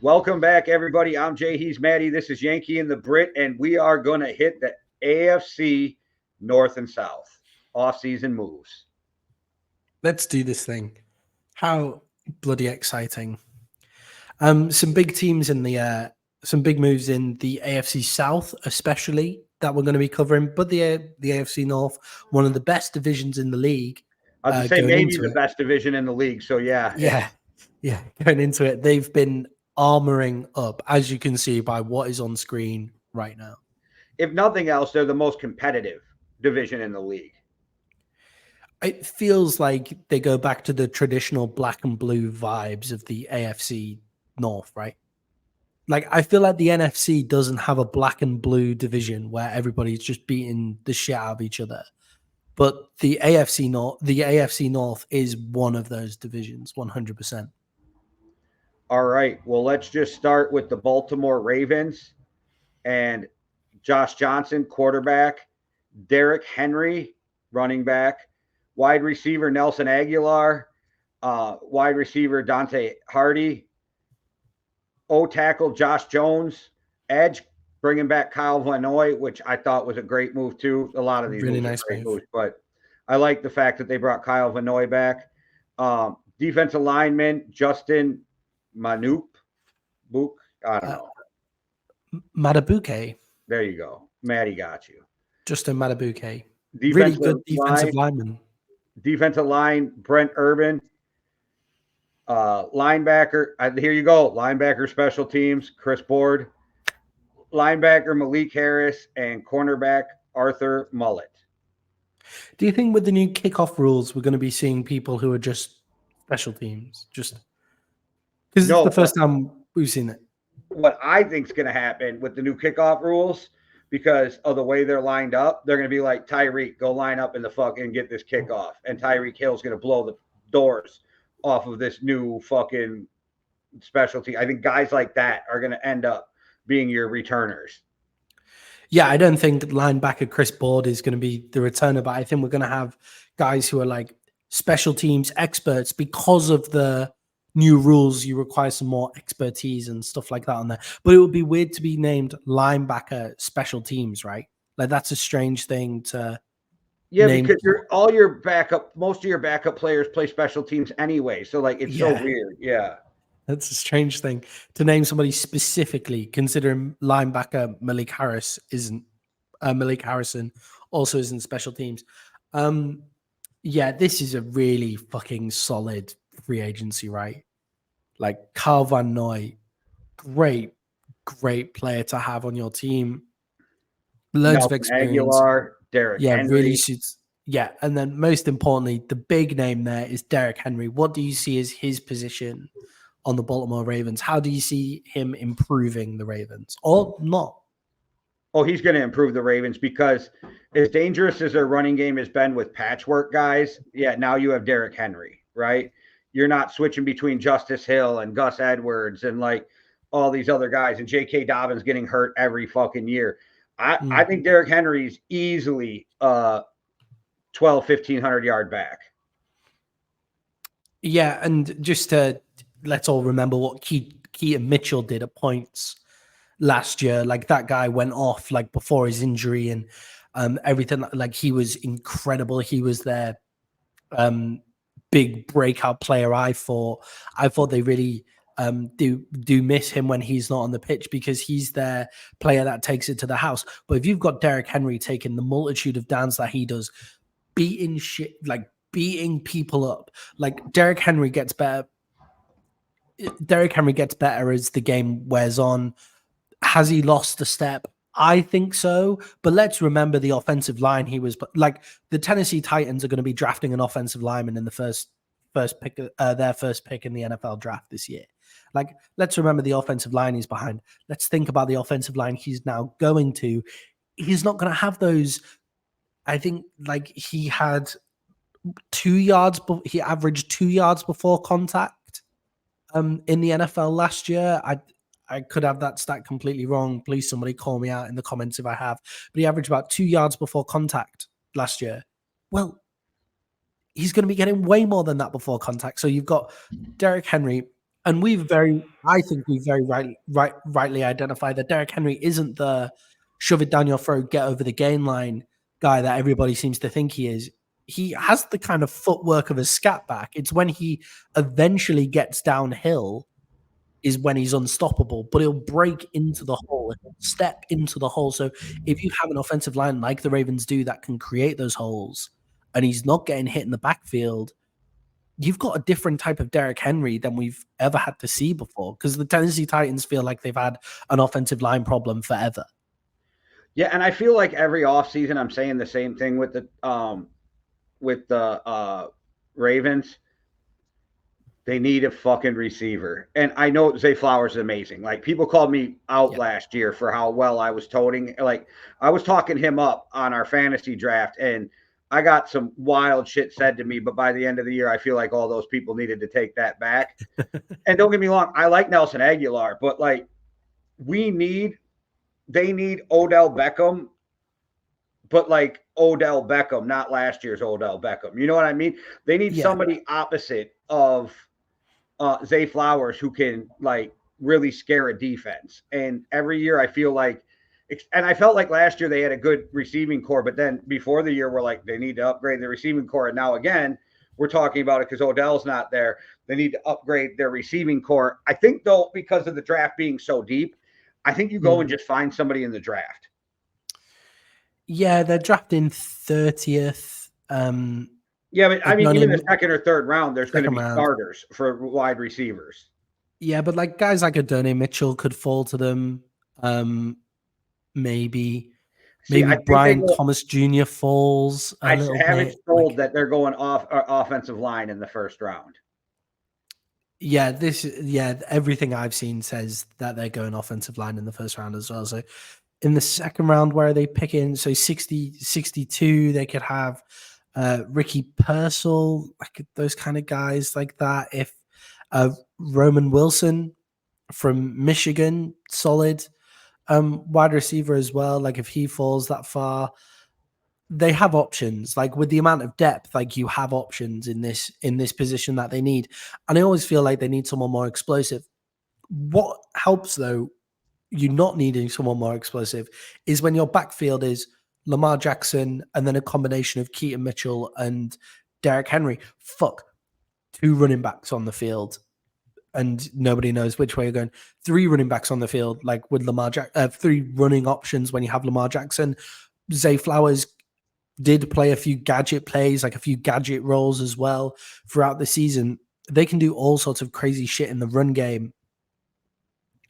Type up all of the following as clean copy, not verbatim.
Welcome back, everybody. I'm Jay. He's Maddie. This is Yankee and the Brit, and we are going to hit the AFC North and South off-season moves. Let's do this thing. How bloody exciting. Some big teams in the some big moves in the AFC South, especially that we're going to be covering, but the AFC North, one of the best divisions in the league. I'd say maybe the best division in the league. So yeah, going into it, they've been armoring up, as you can see by what is on screen right now. If nothing else, they're the most competitive division in the league. It feels like they go back to the traditional black and blue vibes of the AFC North, right? Like, I feel like the NFC doesn't have a black and blue division where everybody's just beating the shit out of each other. But the AFC North is one of those divisions, 100%. All right. Well, let's just start with the Baltimore Ravens and Josh Johnson, quarterback, Derrick Henry, running back, wide receiver Nelson Aguilar, wide receiver Dante Hardy, O-tackle Josh Jones, edge bringing back Kyle Van Noy, which I thought was a great move too. A lot of these really nice moves, but I like the fact that they brought Kyle Van Noy back. Defensive lineman Justin Manup, Book, I don't know. Matabuke. There you go. Maddie got you. Justin Matabuke. Really good defensive lineman. Defensive line, Brent Urban. Linebacker, here you go. Linebacker special teams, Chris Board. Linebacker, Malik Harris. And cornerback, Arthur Mullet. Do you think with the new kickoff rules, we're going to be seeing people who are just special teams? Just because it's the first time we've seen it. What I think is going to happen with the new kickoff rules, because of the way they're lined up, they're going to be like, Tyreek, go line up in the fucking get this kickoff. And Tyreek Hill's going to blow the doors off of this new fucking specialty. I think guys like that are going to end up being your returners. Yeah, I don't think linebacker Chris Board is going to be the returner, but I think we're going to have guys who are like special teams experts because of the new rules. You require some more expertise and stuff like that on there. But it would be weird to be named linebacker special teams, right? Like that's a strange thing to. Yeah, because most of your backup players play special teams anyway. So like it's so weird. Yeah. That's a strange thing to name somebody specifically, considering linebacker Malik Harrison also isn't special teams. Yeah, this is a really fucking solid free agency, right? Like Kyle Van Noy, great player to have on your team. Loads of experience. Aguilar, Derrick Henry. Really suits. Yeah, and then most importantly, the big name there is Derrick Henry. What do you see as his position on the Baltimore Ravens? How do you see him improving the Ravens or not? Oh, he's going to improve the Ravens because as dangerous as their running game has been with patchwork guys, now you have Derrick Henry, right? You're not switching between Justice Hill and Gus Edwards and like all these other guys and J.K. Dobbins getting hurt every fucking year. I think Derrick Henry's easily 1,500 yard back. Yeah, and just to let's all remember what Keaton Mitchell did at points last year. Like that guy went off like before his injury and everything. Like he was incredible. He was their big breakout player. I thought they really do miss him when he's not on the pitch because he's their player that takes it to the house. But if you've got Derrick Henry taking the multitude of downs that he does, beating people up, like Derrick Henry gets better. Derrick Henry gets better as the game wears on. Has he lost a step? I think so. But let's remember the offensive line he was like the Tennessee Titans are going to be drafting an offensive lineman in the first pick, their first pick in the NFL draft this year. Like, let's remember the offensive line he's behind. Let's think about the offensive line he's now going to. He's not going to have those. I think like he had 2 yards, but he averaged 2 yards before contact in the NFL last year. I could have that stat completely wrong. Please, somebody call me out in the comments if I have. But he averaged about 2 yards before contact last year. Well, he's going to be getting way more than that before contact. So you've got Derrick Henry, And I think we very rightly identify that Derrick Henry isn't the shove it down your throat, get over the gain line guy that everybody seems to think he is. He has the kind of footwork of a scat back. It's when he eventually gets downhill is when he's unstoppable, but he'll break into the hole, he'll step into the hole. So if you have an offensive line like the Ravens do that can create those holes and he's not getting hit in the backfield, you've got a different type of Derrick Henry than we've ever had to see before because the Tennessee Titans feel like they've had an offensive line problem forever. Yeah, and I feel like every offseason I'm saying the same thing with the Ravens. They need a fucking receiver. And I know Zay Flowers is amazing. Like, people called me out last year for how well I was toting. Like, I was talking him up on our fantasy draft, and I got some wild shit said to me. But by the end of the year, I feel like all those people needed to take that back. And don't get me wrong, I like Nelson Aguilar, but like, they need Odell Beckham, but like Odell Beckham, not last year's Odell Beckham. You know what I mean? They need somebody opposite of Zay Flowers who can like really scare a defense. And every year I feel like, and I felt like last year they had a good receiving core, but then before the year we're like, they need to upgrade the receiving core. And now again, we're talking about it because Odell's not there. They need to upgrade their receiving core. I think though, because of the draft being so deep, I think you go and just find somebody in the draft. Yeah, they're drafting 30th. Yeah, but I mean, even the second or third round, there's going to be starters for wide receivers. Yeah, but like guys like Adonai Mitchell could fall to them. Maybe Brian Thomas Jr. falls a little bit. I haven't told that they're going off offensive line in the first round. Yeah, everything I've seen says that they're going offensive line in the first round as well. So in the second round, where are they picking? So 60, 62, they could have Ricky Purcell, like those kind of guys like that. If Roman Wilson from Michigan, solid wide receiver as well. Like if he falls that far, they have options. Like with the amount of depth, like you have options in this position that they need. And I always feel like they need someone more explosive. What helps though, you not needing someone more explosive, is when your backfield is Lamar Jackson and then a combination of Keaton Mitchell and Derrick Henry. Fuck, 2 running backs on the field and nobody knows which way you're going. 3 running backs on the field, like with 3 running options when you have Lamar Jackson. Zay Flowers did play a few gadget plays, like a few gadget roles as well throughout the season. They can do all sorts of crazy shit in the run game.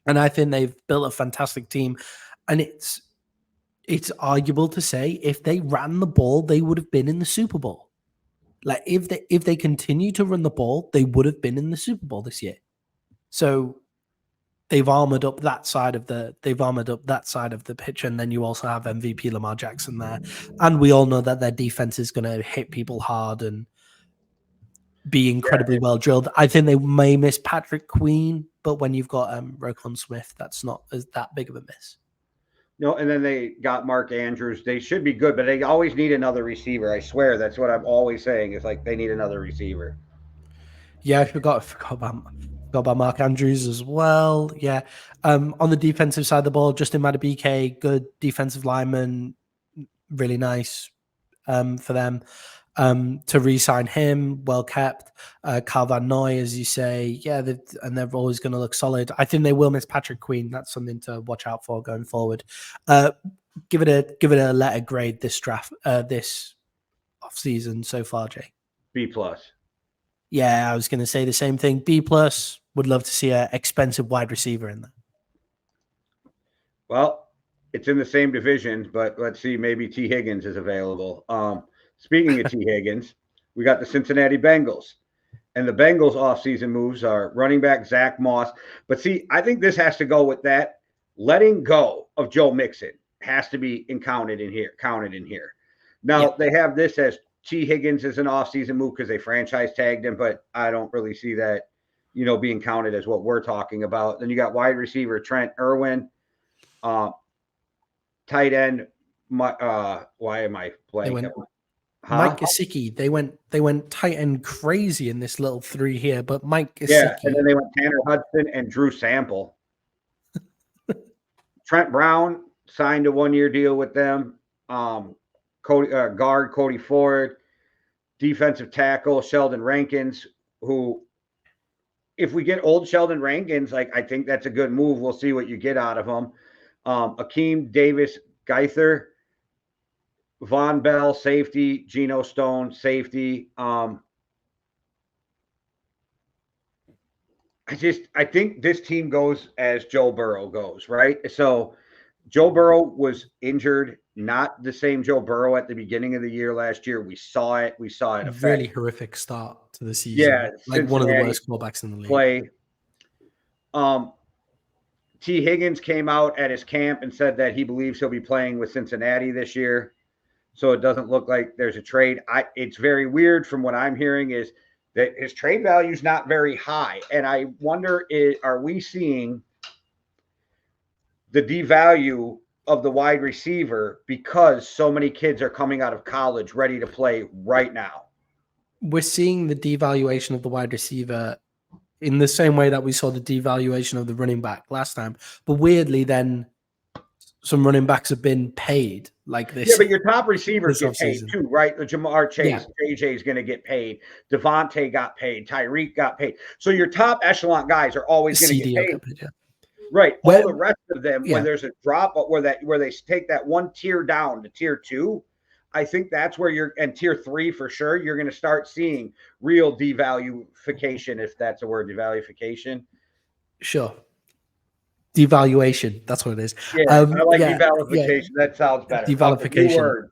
And I think they've built a fantastic team. And it's arguable to say if they ran the ball, they would have been in the Super Bowl. Like if they continue to run the ball, they would have been in the Super Bowl this year. So they've armored up that side of the pitch, and then you also have MVP Lamar Jackson there. And we all know that their defense is going to hit people hard and be incredibly well drilled. I think they may miss Patrick Queen, but when you've got Roquan Smith, that's not that big of a miss. No, and then they got Mark Andrews. They should be good, but they always need another receiver. I swear, that's what I'm always saying. Is like they need another receiver. Yeah, I forgot about Mark Andrews as well. Yeah. On the defensive side of the ball, Justin Madubuike, good defensive lineman, really nice for them. To re-sign him, well kept. Kyle Van Noy, as you say, yeah, they're always going to look solid. I think they will miss Patrick Queen. That's something to watch out for going forward. Give it a letter grade this draft, this off season so far, Jay. B+. Yeah, I was going to say the same thing. B+. Would love to see an expensive wide receiver in there. Well, it's in the same division, but let's see. Maybe T. Higgins is available. Speaking of T. Higgins, we got the Cincinnati Bengals. And the Bengals offseason moves are running back Zach Moss. But see, I think this has to go with that. Letting go of Joe Mixon has to be counted in here. Now, They have this as T. Higgins as an offseason move because they franchise tagged him, but I don't really see that, being counted as what we're talking about. Then you got wide receiver Trent Irwin, tight end. Why am I blanking? Mike Gesicki, they went tight end crazy in this little three here, but Mike Gesicki. Yeah, and then they went Tanner Hudson and Drew Sample. Trent Brown signed a 1-year deal with them. Guard Cody Ford, defensive tackle Sheldon Rankins, who, if we get old Sheldon Rankins, like, I think that's a good move. We'll see what you get out of him. Akeem Davis Geither, Von Bell, safety, Geno Stone, safety. I think this team goes as Joe Burrow goes, right? So Joe Burrow was injured, not the same Joe Burrow at the beginning of the year last year. We saw it. A really horrific start to the season. Yeah, like one of the worst quarterbacks in the league. Play. T. Higgins came out at his camp and said that he believes he'll be playing with Cincinnati this year. So it doesn't look like there's a trade. It's very weird from what I'm hearing is that his trade value is not very high. And I wonder, are we seeing the devalue of the wide receiver because so many kids are coming out of college ready to play right now? We're seeing the devaluation of the wide receiver in the same way that we saw the devaluation of the running back last time. But weirdly, then some running backs have been paid like this. Yeah, but your top receivers get paid too, right? Jamar Chase, Yeah. JJ is going to get paid. Devontae got paid. Tyreek got paid. So your top echelon guys are always going to get paid. Yeah. Right. All the rest of them, when there's a drop, where they take that one tier down to tier 2, I think that's where and tier 3 for sure, you're going to start seeing real devaluification, if that's a word, devaluification. Sure. Devaluation. That's what it is. Yeah, I like devaluification. Yeah. That sounds better. Devaluification.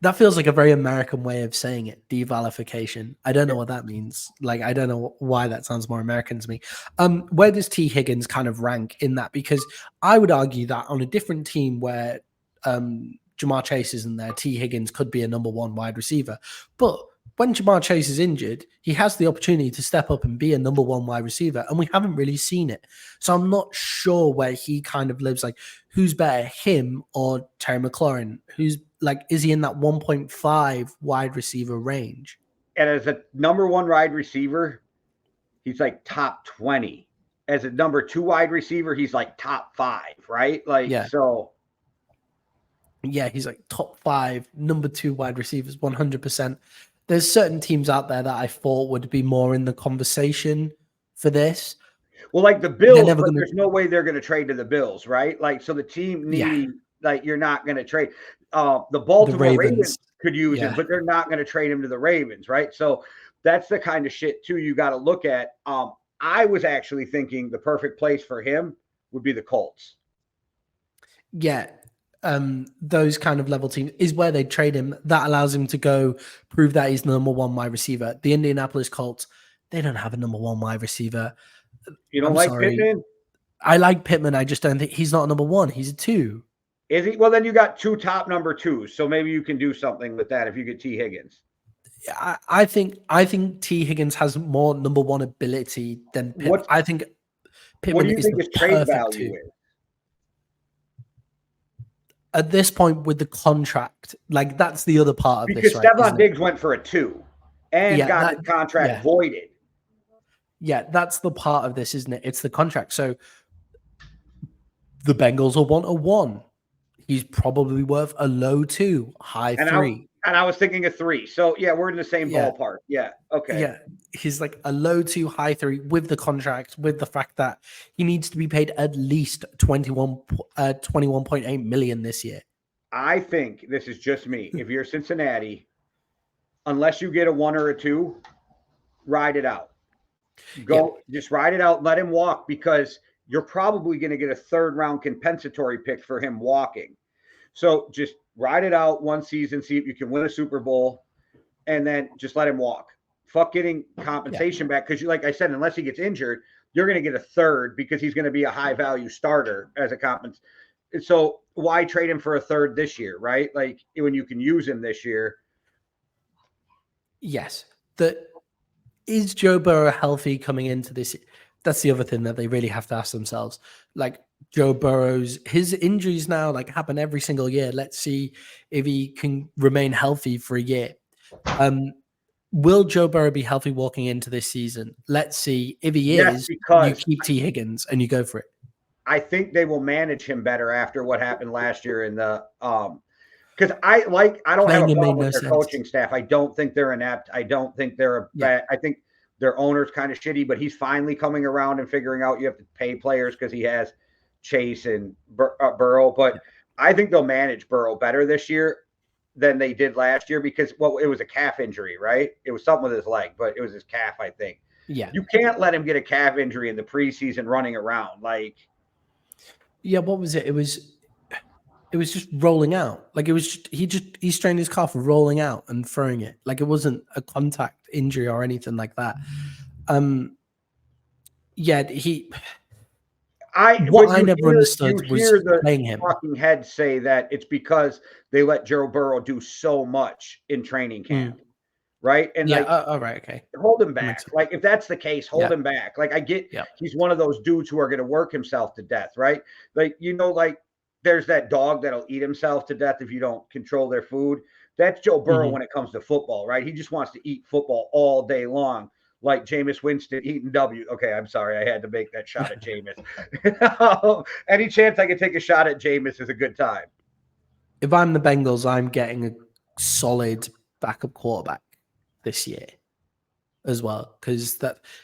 That feels like a very American way of saying it. Devaluification. I don't know what that means. Like, I don't know why that sounds more American to me. Where does T. Higgins kind of rank in that? Because I would argue that on a different team where Jamar Chase isn't there, T. Higgins could be a number 1 wide receiver. But when Jamar Chase is injured, he has the opportunity to step up and be a number 1 wide receiver, and we haven't really seen it. So I'm not sure where he kind of lives. Like, who's better, him or Terry McLaurin? Who's like, is he in that 1.5 wide receiver range? And as a number 1 wide receiver, he's like top 20. As a number 2 wide receiver, he's like top 5, right? Like, yeah. So. Yeah, he's like top 5, number 2 wide receivers, 100%. There's certain teams out there that I thought would be more in the conversation for this. Well, like the Bills, but there's no way they're going to trade to the Bills, right? Like, so the team like, you're not going to trade. The Baltimore Ravens could use him, but they're not going to trade him to the Ravens, right? So that's the kind of shit too you got to look at. I was actually thinking the perfect place for him would be the Colts. Yeah. Those kind of level teams is where they trade him. That allows him to go prove that he's the number 1 wide receiver. The Indianapolis Colts, they don't have a number 1 wide receiver. You don't Pittman? I like Pittman. I just don't think he's not a number 1. He's a 2. Is he? Well, then you got 2 top number 2s. So maybe you can do something with that if you get T. Higgins. I think T. Higgins has more number 1 ability than Pittman. I think Pittman. What do you think his trade value is? At this point with the contract, like, that's the other part of this, right? Because Stephon Diggs went for a 2 and got his contract voided. Yeah, that's the part of this, isn't it? It's the contract. So the Bengals will want a 1. He's probably worth a low 2, high 3. And I was thinking a 3. So yeah, we're in the same ballpark. Yeah. Okay. Yeah. He's like a low 2, high 3 with the contract, with the fact that he needs to be paid at least 21.8 million this year. I think this is just me. If you're Cincinnati, unless you get a 1 or a 2, ride it out. Just ride it out. Let him walk, because you're probably going to get a 3rd round compensatory pick for him walking. So just ride it out 1 season, see if you can win a Super Bowl, and then just let him walk. Fuck getting compensation back, because, like I said, unless he gets injured, you're going to get a 3rd because he's going to be a high-value starter as a compensation. So why trade him for a 3rd this year, right? Like, when you can use him this year. Yes. Is Joe Burrow healthy coming into this? That's the other thing that they really have to ask themselves. Like, Joe Burrow's, his injuries now happen every single year. Let's see if he can remain healthy for a year. Will Joe Burrow be healthy walking into this season? Let's see. If he Yes, is, you because keep T. Higgins and you go for it. I think they will manage him better after what happened last year in the because I don't have a Playing him problem made with no their sense. coaching staff. I don't think they're inept. I don't think they're a bad. I think their owner's kind of shitty, but he's finally coming around and figuring out you have to pay players because he has Chase and Burrow. But I think they'll manage Burrow better this year than they did last year because it was a calf injury, right? It was something with his leg, but it was his calf, I think. Yeah. You can't let him get a calf injury in the preseason running around. Like, yeah, what was it? It was just rolling out. Like it was just he strained his calf rolling out and throwing it. Like it wasn't a contact injury or anything like that. Yeah, what I never understood was playing him. Talking heads say that it's because they let Joe Burrow do so much in training camp, right? And all right, okay, hold him back. Like if that's the case, hold him back. Like I get, he's one of those dudes who are going to work himself to death, right? Like like there's that dog that'll eat himself to death if you don't control their food. That's Joe Burrow when it comes to football, right? He just wants to eat football all day long. Like Jameis Winston eating W. Okay, I'm sorry. I had to make that shot at Jameis. Any chance I can take a shot at Jameis is a good time. If I'm the Bengals, I'm getting a solid backup quarterback this year as well. Because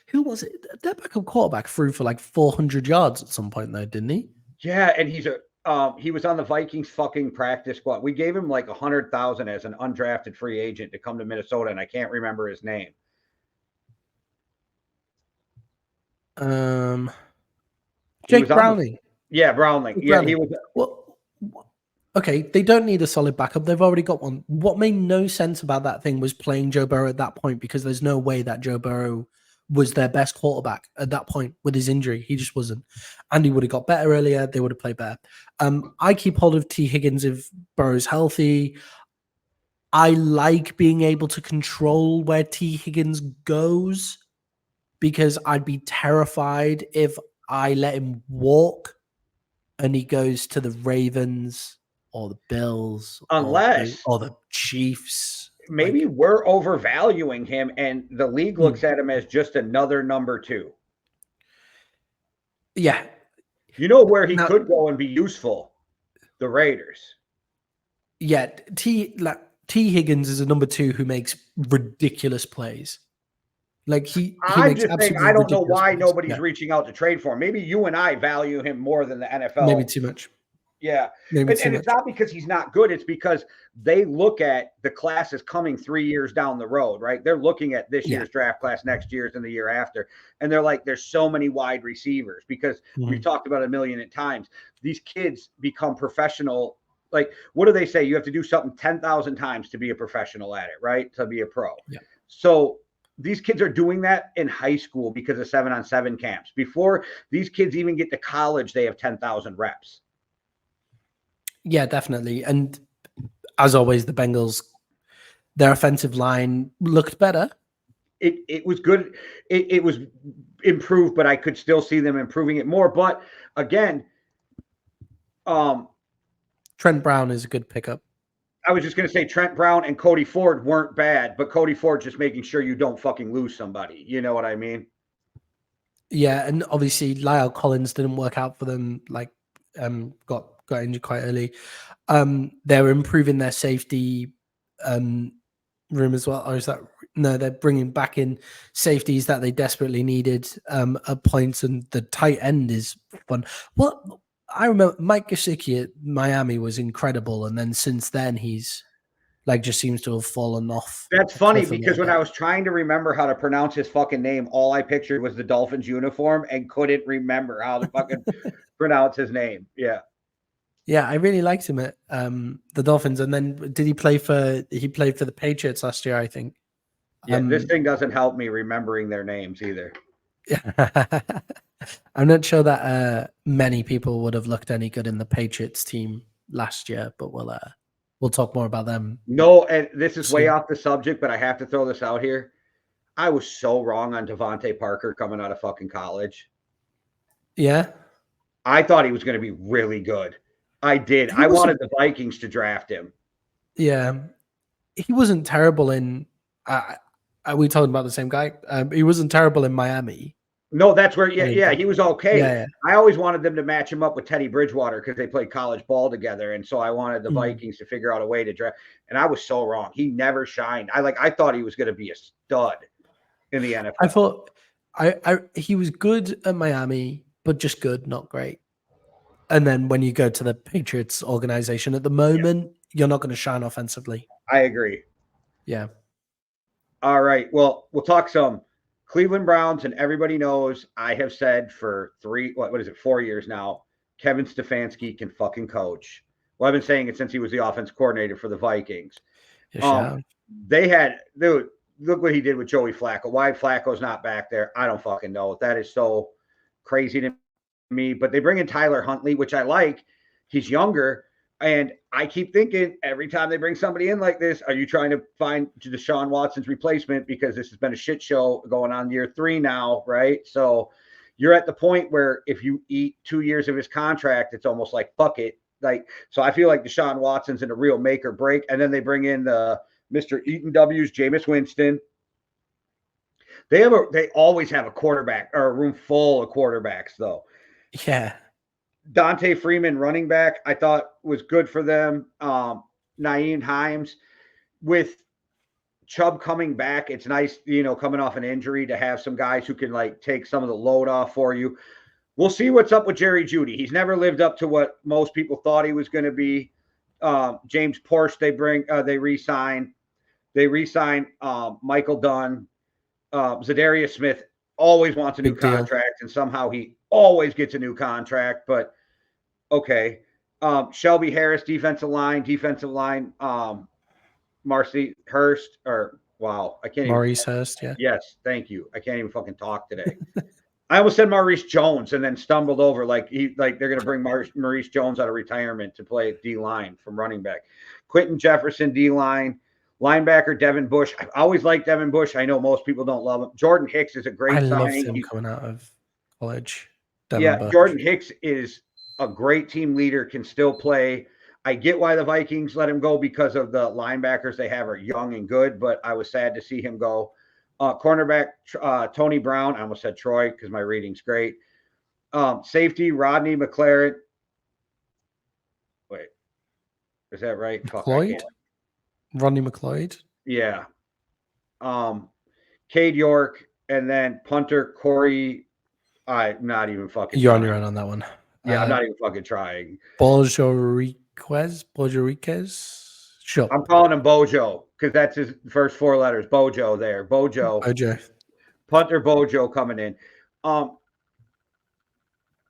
who was it? That backup quarterback threw for like 400 yards at some point, though, didn't he? Yeah, and he was on the Vikings fucking practice squad. We gave him like $100,000 as an undrafted free agent to come to Minnesota, and I can't remember his name. Jake Browning. Browning. Yeah, he was. Well, okay, they don't need a solid backup. They've already got one. What made no sense about that thing was playing Joe Burrow at that point because there's no way that Joe Burrow was their best quarterback at that point with his injury. He just wasn't. And he would have got better earlier. They would have played better. I keep hold of T. Higgins if Burrow's healthy. I like being able to control where T. Higgins goes because I'd be terrified if I let him walk and he goes to the Ravens or the Bills Unless or the Chiefs. Maybe we're overvaluing him and the league looks at him as just another number 2. Yeah. You know where he could go and be useful? The Raiders. Yeah. T. Higgins is a number 2 who makes ridiculous plays. Like I'm just saying, I don't know why nobody's reaching out to trade for him. Maybe you and I value him more than the NFL. Maybe too much. Yeah. And it's not because he's not good. It's because they look at the classes coming 3 years down the road, right? They're looking at this year's draft class, next year's, and the year after. And they're like, there's so many wide receivers because we've talked about a million times. These kids become professional. Like, what do they say? You have to do something 10,000 times to be a professional at it, right? To be a pro. Yeah. So these kids are doing that in high school because of 7-on-7 camps. Before these kids even get to college, they have 10,000 reps. Yeah, definitely. And as always, the Bengals, their offensive line looked better. It was good. It was improved, but I could still see them improving it more. But again, Trent Brown is a good pickup. I was just going to say Trent Brown and Cody Ford weren't bad, but Cody Ford just making sure you don't fucking lose somebody. You know what I mean? Yeah, and obviously Lyle Collins didn't work out for them. Like, got injured quite early. They're improving their safety room as well. Or is that no? They're bringing back in safeties that they desperately needed at points, and the tight end is fun. What I remember, Mike Gesicki at Miami was incredible, and then since then he's like just seems to have fallen off. That's funny because when I was trying to remember how to pronounce his fucking name, all I pictured was the Dolphins uniform and couldn't remember how to fucking pronounce his name. Yeah. Yeah, I really liked him at the Dolphins. And then did he play for the Patriots last year, I think. Yeah, this thing doesn't help me remembering their names either. I'm not sure that many people would have looked any good in the Patriots team last year, but we'll talk more about them. No, and this is way off the subject, but I have to throw this out here. I was so wrong on Devontae Parker coming out of fucking college. Yeah. I thought he was going to be really good. I did. I wanted the Vikings to draft him. Yeah. he wasn't terrible in. Are we talking about the same guy? He wasn't terrible in Miami. No, that's where, he was okay. Yeah. I always wanted them to match him up with Teddy Bridgewater because they played college ball together, and so I wanted the Vikings to figure out a way to draft. And I was so wrong. He never shined. I thought he was going to be a stud in the NFL. I thought he was good at Miami, but just good, not great. And then when you go to the Patriots organization at the moment, you're not going to shine offensively. I agree. Yeah. All right. Well, we'll talk some Cleveland Browns, and everybody knows I have said for 4 years now, Kevin Stefanski can fucking coach. Well, I've been saying it since he was the offense coordinator for the Vikings. Dude, look what he did with Joey Flacco. Why Flacco's not back there, I don't fucking know. That is so crazy to me. But they bring in Tyler Huntley, which I like. He's younger. And I keep thinking every time they bring somebody in like this, are you trying to find Deshaun Watson's replacement? Because this has been a shit show going on year 3 now, right? So you're at the point where if you eat 2 years of his contract, it's almost like, fuck it. So I feel like Deshaun Watson's in a real make or break. And then they bring in the Mr. Eaton W's, Jameis Winston. They always have a quarterback or a room full of quarterbacks, though. Yeah. Dante Freeman, running back, I thought was good for them. Nyheim Hines, with Chubb coming back, it's nice, coming off an injury to have some guys who can take some of the load off for you. We'll see what's up with Jerry Jeudy. He's never lived up to what most people thought he was going to be. James Porsche, they re-sign. They re-sign Michael Dunn. Zadarius Smith always wants a new contract, and somehow he always gets a new contract, but okay. Shelby Harris, defensive line, Marcy Hurst, Maurice Hurst, yeah. Yes, thank you. I can't even fucking talk today. I almost said Maurice Jones and then stumbled over they're going to bring Maurice Jones out of retirement to play D-line from running back. Quentin Jefferson, D-line. Linebacker, Devin Bush. I always liked Devin Bush. I know most people don't love him. Jordan Hicks is a great signing. I loved him coming out of college. Bush. Jordan Hicks is a great team leader, can still play. I get why the Vikings let him go because of the linebackers they have are young and good, but I was sad to see him go. Cornerback, Tony Brown. I almost said Troy because my reading's great. Safety, Rodney McLaren. Wait, is that right? McLeod? Rodney McLeod? Yeah. Cade York, and then punter Corey. I'm not even fucking You're on your own on that one. Yeah, I'm not even fucking trying. Bojoriquez? Sure. I'm calling him Bojo because that's his first 4 letters. Bojo there. Bojo. Punter Bojo coming in.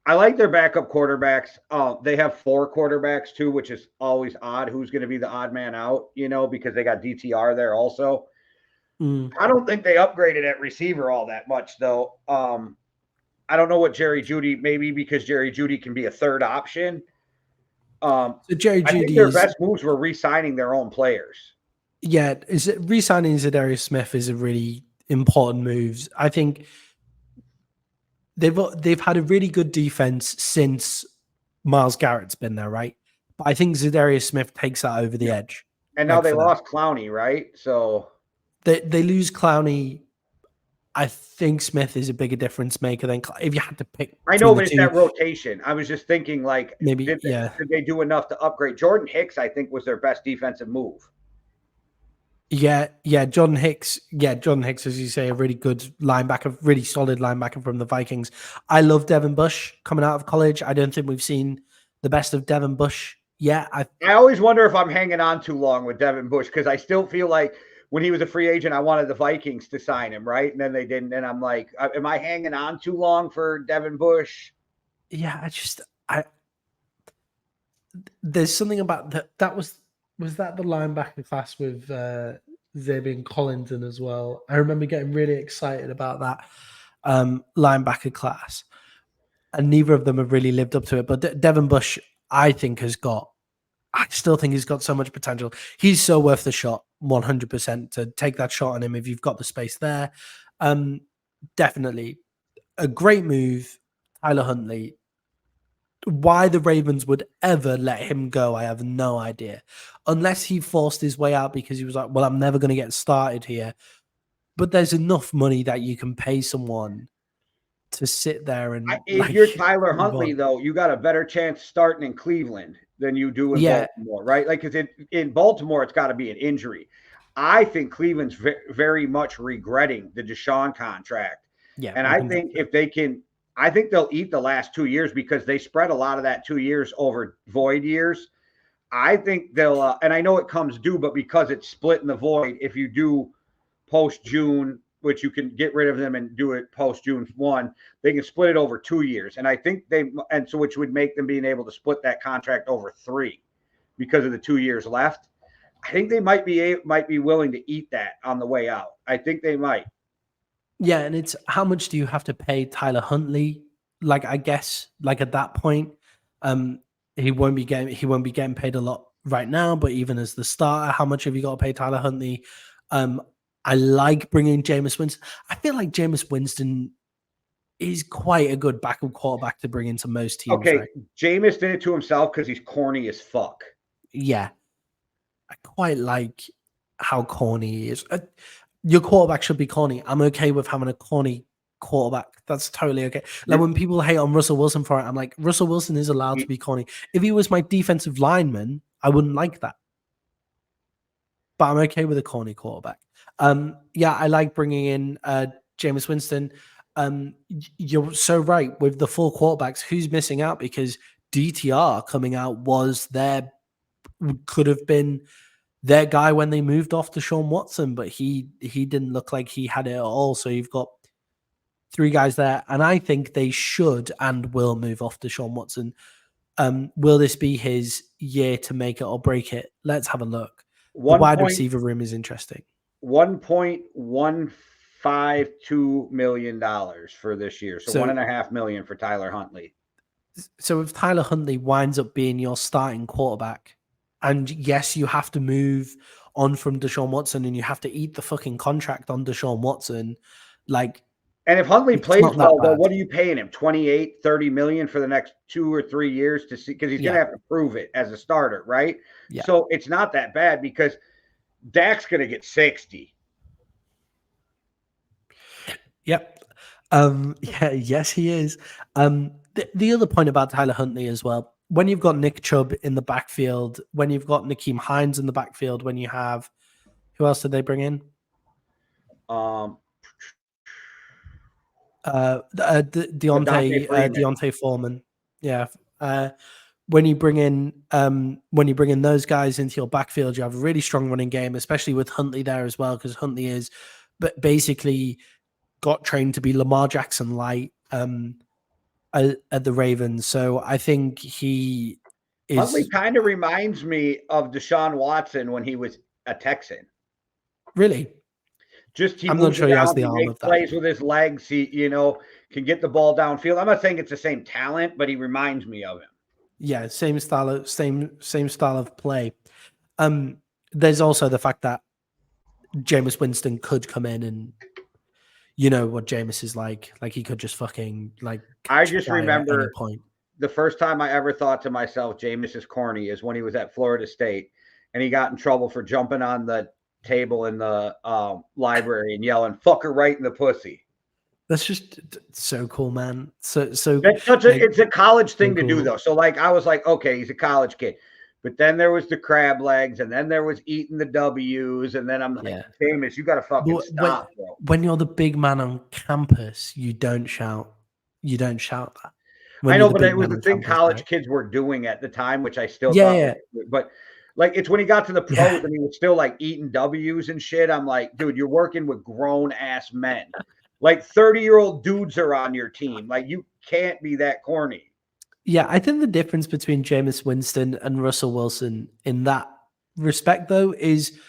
I like their backup quarterbacks. They have 4 quarterbacks too, which is always odd. Who's going to be the odd man out, because they got DTR there also. I don't think they upgraded at receiver all that much, though. I don't know what Jerry Jeudy, maybe because Jerry Jeudy can be a third option. So Jerry Jeudy, I think their best moves were re-signing their own players. Yeah, re-signing Zadarius Smith is a really important move. I think they've had a really good defense since Myles Garrett's been there, right? But I think Zadarius Smith takes that over the edge. And now they lost Clowney, right? So they lose Clowney. I think Smith is a bigger difference maker than if you had to pick. I know, but it's that rotation. I was just thinking, maybe did they do enough to upgrade? Jordan Hicks, I think, was their best defensive move. Yeah, John Hicks, as you say, a really good linebacker, really solid linebacker from the Vikings. I love Devin Bush coming out of college. I don't think we've seen the best of Devin Bush yet. I always wonder if I'm hanging on too long with Devin Bush because I still feel like when he was a free agent, I wanted the Vikings to sign him, right? And then they didn't. And I'm like, am I hanging on too long for Devin Bush? Yeah, there's something about that was that the linebacker class with Xavier Collins as well? I remember getting really excited about that linebacker class. And neither of them have really lived up to it. But Devin Bush, I still think he's got so much potential. He's so worth the shot, 100%, to take that shot on him if you've got the space there. Definitely a great move. Tyler Huntley, Why the Ravens would ever let him go, I have no idea. Unless he forced his way out because he was like, well, I'm never going to get started here. But there's enough money that you can pay someone to sit there and If you're like Tyler move Huntley, on. though, you got a better chance starting in Cleveland than you do in Yeah, Baltimore, right? Like, because in Baltimore, it's got to be an injury. I think Cleveland's very much regretting the Deshaun contract. yeah, And I think 100%. if they can, I think they'll eat the last 2 years because they spread a lot of that 2 years over void years. I think they'll, and I know it comes due, but because it's split in the void, if you do post June, which you can get rid of them and do it post June 1, they can split it over 2 years. And I think and so which would make them being able to split that contract over 3 because of the 2 years left. I think they might be willing to eat that on the way out. I think they might. Yeah, and it's how much do you have to pay Tyler Huntley? Like, I guess, like at that point, um, he won't be getting paid a lot right now. But even as the starter, how much have you got to pay Tyler Huntley? Um, I like bringing Jameis Winston. I feel like Jameis Winston is quite a good backup quarterback to bring into most teams, Okay, right? Jameis did it to himself because he's corny as fuck. Yeah, I quite like how corny he is. Your quarterback should be corny. I'm okay with having a corny quarterback. That's totally okay. Like when people hate on Russell Wilson for it, I'm like, Russell Wilson is allowed to be corny. If he was my defensive lineman, I wouldn't like that. But I'm okay with a corny quarterback. Yeah, I like bringing in Jameis Winston. You're so right with the four quarterbacks. Who's missing out because DTR coming out was could have been their guy when they moved off to Sean Watson, but he didn't look like he had it at all. So you've got three guys there, and I think they should and will move off to Sean Watson. Will this be his year to make it or break it? Let's have a look. The One wide point receiver room is interesting. $1.152 million for this year. So So, $1.5 million for Tyler Huntley. so if Tyler Huntley winds up being your starting quarterback, and yes, you have to move on from Deshaun Watson and you have to eat the fucking contract on Deshaun Watson, like And if Huntley it's plays not that well, though, bad. what are you paying him? 28, 30 million for the next 2 or 3 years to see, because he's going Yeah, to have to prove it as a starter, right? yeah, So it's not that bad because Dak's going to get 60. yep. Yeah, yes, he is. The other point about Tyler Huntley as well, when you've got Nick Chubb in the backfield, when you've got Nakeem Hines in the backfield, when you have who else did they bring in? Um, Devontae Freeman. Deontay Foreman. Yeah. When you bring in those guys into your backfield, you have a really strong running game, especially with Huntley there as well, because Huntley is but basically got trained to be Lamar Jackson light at the Ravens. So I think he Huntley is kind of reminds me of Deshaun Watson when he was a Texan. really. Just he I'm not moves sure he has around, the he arm makes of that. plays with his legs. He, can get the ball downfield. I'm not saying it's the same talent, but he reminds me of him. Yeah, same style of play. There's also the fact that Jameis Winston could come in and you know what Jameis is like. Like he could just fucking like I catch a just guy at any remember point. the first time I ever thought to myself, Jameis is corny, is when he was at Florida State and he got in trouble for jumping on the table in the library and yelling "fuck her right in the pussy." That's just so cool, man. So like It's a college so thing to do cool. though. So like I was like, okay, he's a college kid. But then there was the crab legs, and then there was eating the W's, and then I'm like, Yeah. Jameis, you got to fucking But stop, bro. when you're the big man on campus, you don't shout. You don't shout that I when you're know, the but it big was man the on thing campus, college right? kids were doing at the time, which I still Yeah, thought yeah, was, but like it's when he got to the yeah. pros and he was still like eating W's and shit. I'm like, dude, you're working with grown ass men. Like 30-year-old dudes are on your team. Like you can't be that corny. Yeah, I think the difference between Jameis Winston and Russell Wilson in that respect, though, is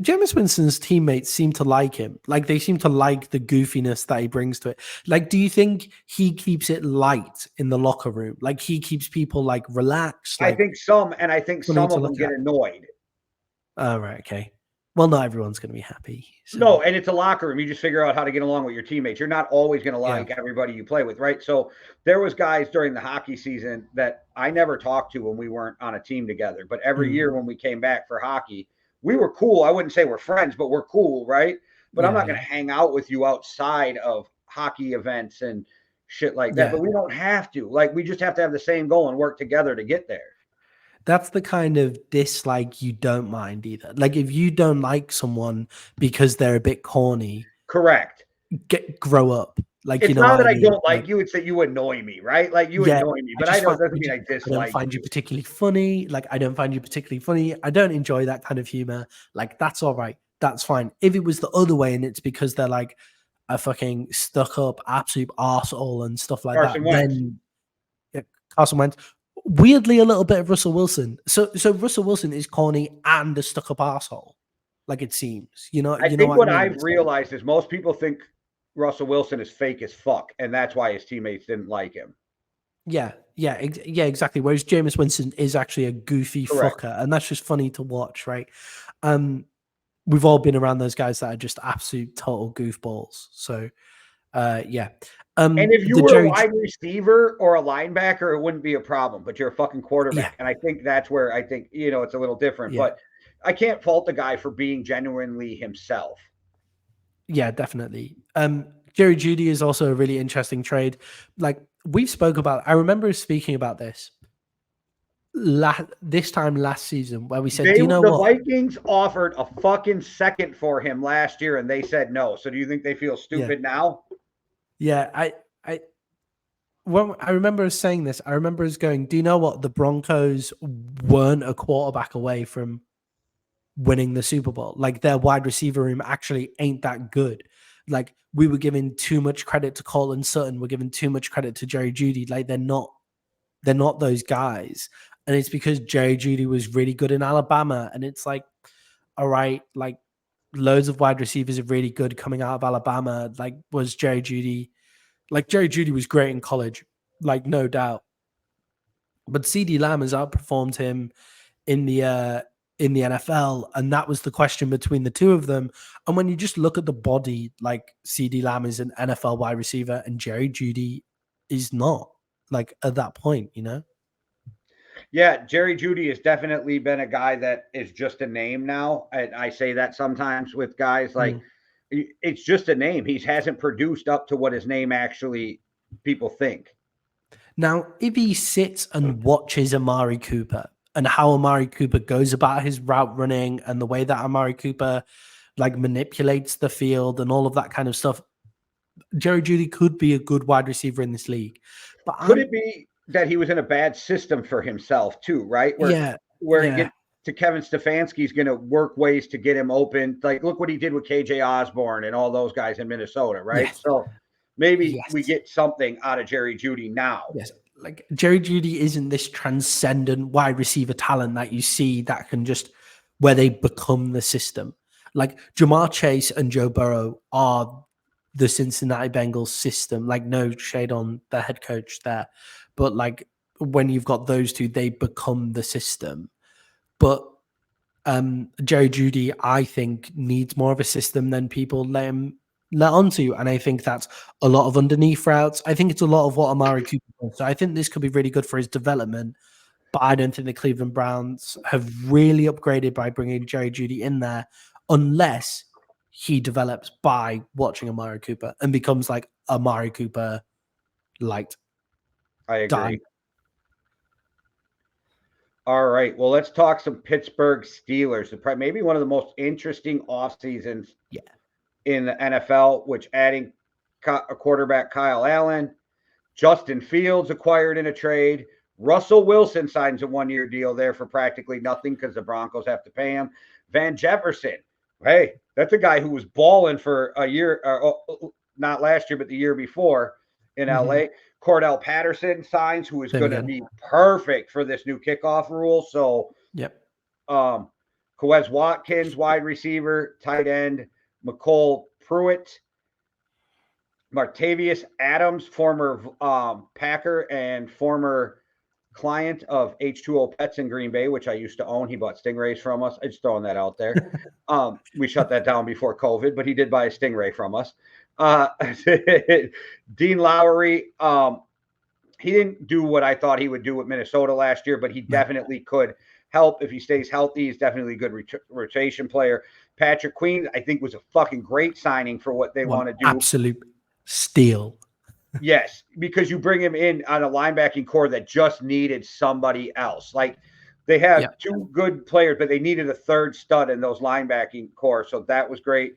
Jameis Winston's teammates seem to like him. Like they seem to like the goofiness that he brings to it. Like, do you think he keeps it light in the locker room? Like he keeps people like relaxed, I like think some, and I think funny some to of them look get at. annoyed. Oh, right, okay. Well, not everyone's going to be happy. So. No, and it's a locker room. You just figure out how to get along with your teammates. You're not always going to like everybody you play with, right? So there was guys during the hockey season that I never talked to when we weren't on a team together. But every year when we came back for hockey, we were cool. I wouldn't say we're friends, but we're cool, right? But I'm not going to hang out with you outside of hockey events and shit like that. But we don't have to. Like, we just have to have the same goal and work together to get there. That's the kind of dislike you don't mind either. Like, if you don't like someone because they're a bit corny, correct. Grow up. Like, it's you know not that I mean? don't like you; it's that you annoy me, right? Like you annoy me, but doesn't mean I dislike. I don't find you particularly funny. Like, I don't find you particularly funny. I don't enjoy that kind of humor. Like, that's all right. That's fine. If it was the other way, and it's because they're like a fucking stuck up, absolute arsehole and stuff like Carson that, Wentz. then Carson Wentz. Weirdly, a little bit of Russell Wilson. So Russell Wilson is corny and a stuck up arsehole, like it seems. I think what I've realized is most people think Russell Wilson is fake as fuck, and that's why his teammates didn't like him. Yeah, exactly. Whereas Jameis Winston is actually a goofy fucker, and that's just funny to watch, right? We've all been around those guys that are just absolute total goofballs. So, yeah. And if you were a wide receiver or a linebacker, it wouldn't be a problem. But you're a fucking quarterback, and I think that's where I think it's a little different. But I can't fault the guy for being genuinely himself. Yeah, definitely. Jerry Jeudy is also a really interesting trade. Like we've spoke about, I remember speaking about this this time last season where we said, do you know the what? Vikings offered a fucking second for him last year and they said no. So do you think they feel stupid now? Yeah, I remember us saying this. I remember us going, do you know what? The Broncos weren't a quarterback away from winning the Super Bowl. Like their wide receiver room actually ain't that good. Like we were giving too much credit to Cortland Sutton. We're giving too much credit to Jerry Jeudy. Like they're not those guys. And it's because Jerry Jeudy was really good in Alabama. And it's like, all right, like loads of wide receivers are really good coming out of Alabama. Like was Jerry Jeudy, like Jerry Jeudy was great in college, like no doubt. But CeeDee Lamb has outperformed him in the NFL, and that was the question between the two of them. And when you just look at the body, like CeeDee Lamb is an NFL wide receiver, and Jerry Jeudy is not. Like at that point, Yeah, Jerry Jeudy has definitely been a guy that is just a name now. And I say that sometimes with guys like it's just a name. He hasn't produced up to what his name actually people think. Now, if he sits and watches Amari Cooper and how Amari Cooper goes about his route running and the way that Amari Cooper like manipulates the field and all of that kind of stuff, Jerry Jeudy could be a good wide receiver in this league. But could it be that he was in a bad system for himself too, right? Where it gets to Kevin Stefanski's going to work ways to get him open. Like, look what he did with KJ Osborne and all those guys in Minnesota, right? Yes. So maybe we get something out of Jerry Jeudy now. Yes. Like Jerry Jeudy isn't this transcendent wide receiver talent that you see that can just where they become the system. Like Jamar Chase and Joe Burrow are the Cincinnati Bengals system. Like no shade on the head coach there, but like when you've got those two, they become the system. But Jerry Jeudy, I think, needs more of a system than people let onto. And I think that's a lot of underneath routes. I think it's a lot of what Amari Cooper does. So I think this could be really good for his development. But I don't think the Cleveland Browns have really upgraded by bringing Jerry Jeudy in there unless he develops by watching Amari Cooper and becomes like Amari Cooper light. I agree. All right. Well, let's talk some Pittsburgh Steelers. Maybe one of the most interesting off seasons in the NFL, which adding a quarterback Kyle Allen, Justin Fields acquired in a trade. Russell Wilson signs a 1-year deal there for practically nothing because the Broncos have to pay him. Van Jefferson, hey, that's a guy who was balling for a year, not last year, but the year before in LA. Cordell Patterson signs, who is going to be perfect for this new kickoff rule. So, Quez Watkins, wide receiver, tight end, McCole Pruitt, Martavius Adams, former Packer and former client of H2O Pets in Green Bay, which I used to own. He bought stingrays from us. I'm just throwing that out there. We shut that down before COVID, but he did buy a stingray from us. Dean Lowry, he didn't do what I thought he would do with Minnesota last year, but he definitely could help if he stays healthy. He's definitely a good rotation player. Patrick Queen, I think, was a fucking great signing for what they want to do. Absolute steal. Yes, because you bring him in on a linebacking core that just needed somebody else. Like they have two good players, but they needed a third stud in those linebacking core. So that was great.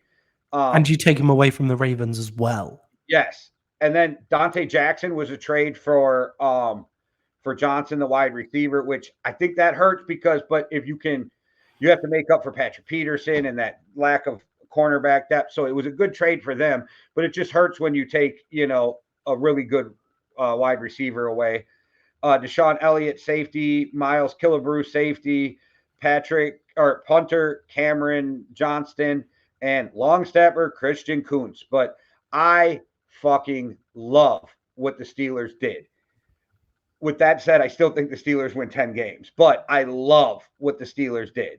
And you take him away from the Ravens as well. Yes. And then Dante Jackson was a trade for Johnson, the wide receiver, which I think that hurts but if you have to make up for Patrick Peterson and that lack of cornerback depth. So it was a good trade for them, but it just hurts when you take, a really good wide receiver away. Deshaun Elliott, safety, Miles Killebrew, safety, punter, Cameron Johnston, and long snapper, Christian Kuntz. But I fucking love what the Steelers did. With that said, I still think the Steelers win 10 games, but I love what the Steelers did.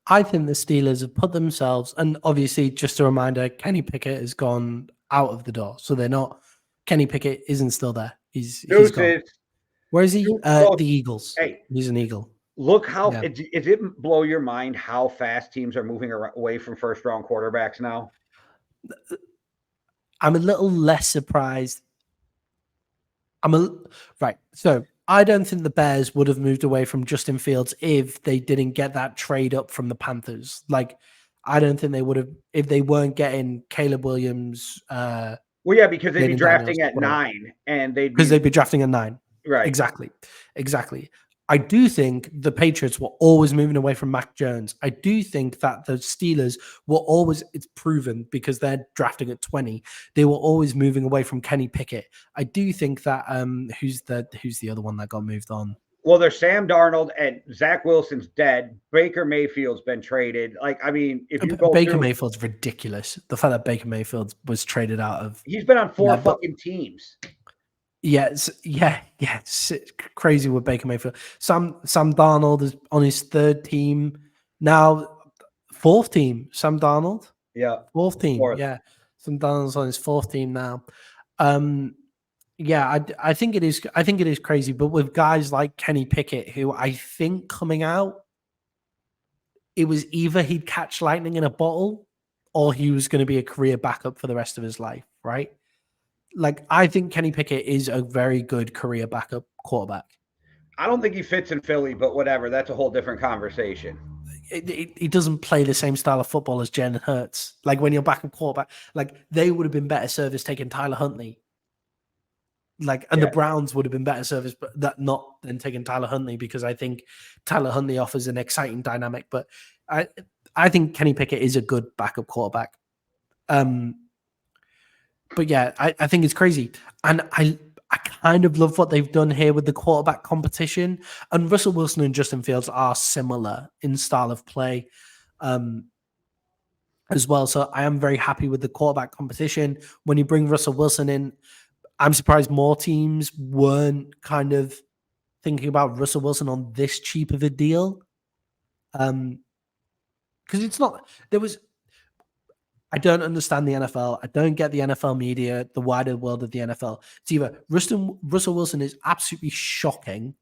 I think the Steelers have put themselves, and obviously, just a reminder, Kenny Pickett has gone out of the door. So they're not, Kenny Pickett isn't still there. He's gone. Where is he? The Eagles. Hey, he's an Eagle. Look how, does it blow your mind how fast teams are moving away from first-round quarterbacks now? I'm a little less surprised. Right. So I don't think the Bears would have moved away from Justin Fields if they didn't get that trade up from the Panthers. Like, I don't think they would have if they weren't getting Caleb Williams. Well, yeah, because they'd be drafting at 9, and they'd be drafting at 9. Right. Exactly. I do think the Patriots were always moving away from Mac Jones. I do think that the Steelers were always, it's proven because they're drafting at 20, they were always moving away from Kenny Pickett. I do think that who's the other one that got moved on? Well, there's Sam Darnold and Zach Wilson's dead. Baker Mayfield's been traded. Like, I mean, if you go Baker Mayfield's ridiculous. The fact that Baker Mayfield was traded out of, he's been on 4 fucking teams. It's crazy with Baker Mayfield. Sam Darnold is on his 3rd team now, 4th team. Sam Darnold, 4th team. 4th. Yeah, Sam Darnold's on his 4th team now. I think it is. I think it is crazy. But with guys like Kenny Pickett, who I think coming out, it was either he'd catch lightning in a bottle, or he was going to be a career backup for the rest of his life. Right. Like, I think Kenny Pickett is a very good career backup quarterback. I don't think he fits in Philly, but whatever. That's a whole different conversation. He doesn't play the same style of football as Jalen Hurts. Like, when you're backup quarterback, like, they would have been better service taking Tyler Huntley. Like, and the Browns would have been better service, but not than taking Tyler Huntley, because I think Tyler Huntley offers an exciting dynamic. But I think Kenny Pickett is a good backup quarterback. But yeah, I think it's crazy. And I kind of love what they've done here with the quarterback competition. And Russell Wilson and Justin Fields are similar in style of play as well. So I am very happy with the quarterback competition. When you bring Russell Wilson in, I'm surprised more teams weren't kind of thinking about Russell Wilson on this cheap of a deal. Because it's not, I don't understand the NFL. I don't get the NFL media, the wider world of the NFL. It's either Russell Wilson is absolutely shocking.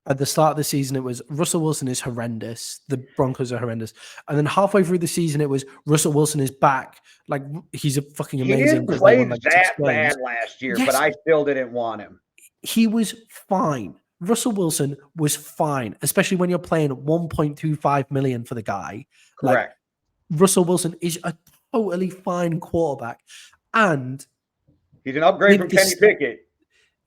At the start of the season, it was Russell Wilson is horrendous. The Broncos are horrendous. And then halfway through the season, it was Russell Wilson is back. Like, he's a fucking amazing. He didn't play that bad last year, but I still didn't want him. He was fine. Russell Wilson was fine, especially when you're playing $1.25 million for the guy. Correct. Like, Russell Wilson is a totally fine quarterback. And he's an upgrade from Kenny Pickett.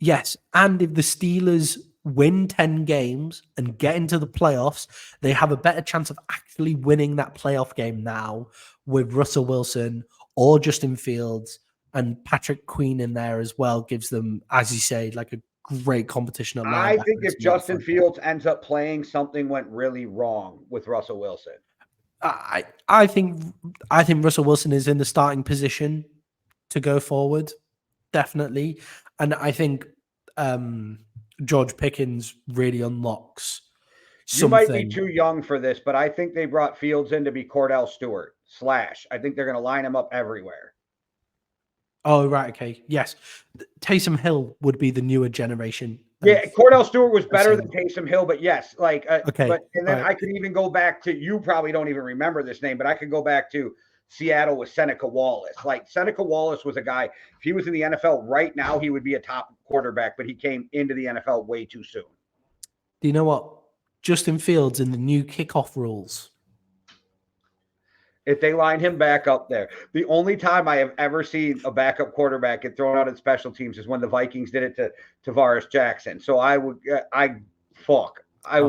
Yes. And if the Steelers win 10 games and get into the playoffs, they have a better chance of actually winning that playoff game now with Russell Wilson or Justin Fields, and Patrick Queen in there as well gives them, as you say, like a great competition. I think if Justin Fields ends up playing, something went really wrong with Russell Wilson. I think Russell Wilson is in the starting position to go forward, definitely. And I think George Pickens really unlocks You might be something. too young for this, but I think they brought Fields in to be Cordell Stewart / I think they're going to line him up everywhere. Oh, right. Okay. Yes. Taysom Hill would be the newer generation. Yeah, Cordell Stewart was better than saying. Taysom Hill, but yes, Okay. and then right. I could even go back to, you probably don't even remember this name, but I could go back to Seattle with Seneca Wallace. Like, Seneca Wallace was a guy, if he was in the NFL right now, he would be a top quarterback, but he came into the NFL way too soon. Do you know what? Justin Fields in the new kickoff rules. If they line him back up there, the only time I have ever seen a backup quarterback get thrown out at special teams is when the Vikings did it to Tavares Jackson. So I would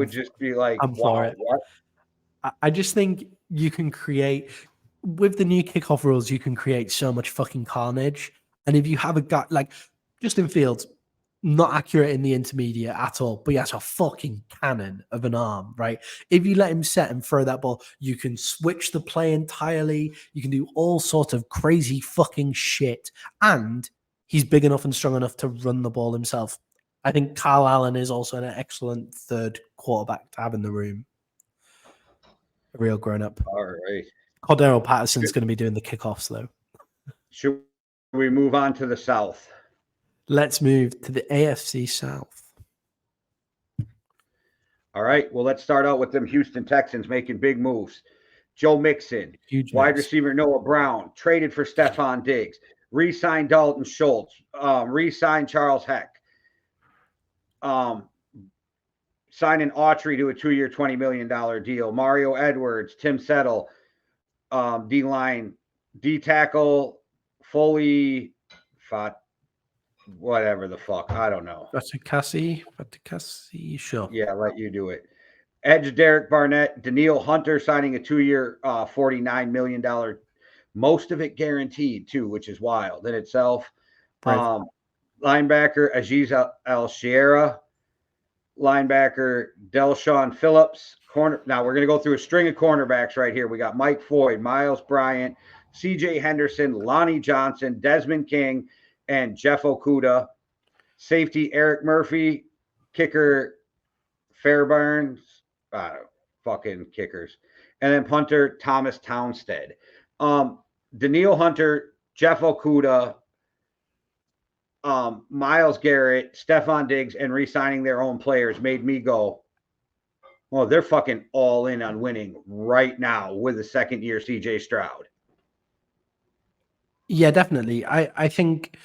just be like, I'm wow, for it. what? I just think you can create, with the new kickoff rules, you can create so much fucking carnage. And if you have a guy like Justin Fields, not accurate in the intermediate at all, but he has a fucking cannon of an arm, right? If you let him set and throw that ball, you can switch the play entirely. You can do all sorts of crazy fucking shit. And he's big enough and strong enough to run the ball himself. I think Kyle Allen is also an excellent third quarterback to have in the room. A real grown up. All right. Cordero Patterson's going to be doing the kickoffs, though. Should we move on to the South? Let's move to the AFC South. All right. Well, let's start out with them Houston Texans making big moves. Joe Mixon, Huge wide moves. receiver Noah Brown, traded for Stephon Diggs, re-signed Dalton Schultz, re-signed Charles Heck, signing Autry to a 2-year, $20 million deal. Mario Edwards, Tim Settle, D-line, D-tackle, Foley, whatever the fuck. I don't know. Fatukasi, sure. Yeah, let you do it. Edge Derek Barnett, Daniil Hunter signing a 2-year, $49 million, most of it guaranteed too, which is wild in itself. Linebacker Aziz Al-Shira, linebacker Delshawn Phillips, corner. Now we're going to go through a string of cornerbacks right here. We got Mike Floyd, Miles Bryant, CJ Henderson, Lonnie Johnson, Desmond King, and Jeff Okudah. Safety Eric Murphy, kicker Fairburns, fucking kickers, and then punter Thomas Townsend. Daniil Hunter, Jeff Okudah, Myles Garrett, Stephon Diggs, and re-signing their own players made me go, well, they're fucking all in on winning right now with a second-year CJ Stroud. Yeah, definitely. I think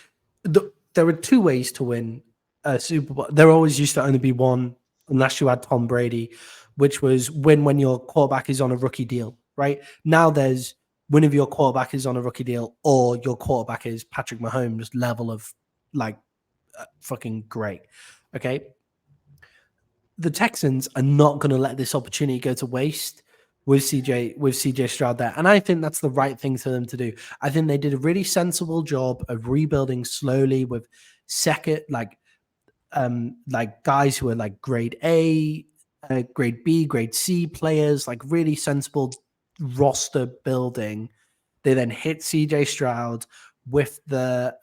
there are two ways to win a Super Bowl. There always used to only be one, unless you had Tom Brady, which was win when your quarterback is on a rookie deal, right? Now there's win if your quarterback is on a rookie deal or your quarterback is Patrick Mahomes level of like fucking great. Okay. The Texans are not going to let this opportunity go to waste with CJ Stroud there. And I think that's the right thing for them to do. I think they did a really sensible job of rebuilding slowly with like guys who are like grade A, grade B, grade C players, like really sensible roster building. They then hit CJ Stroud with the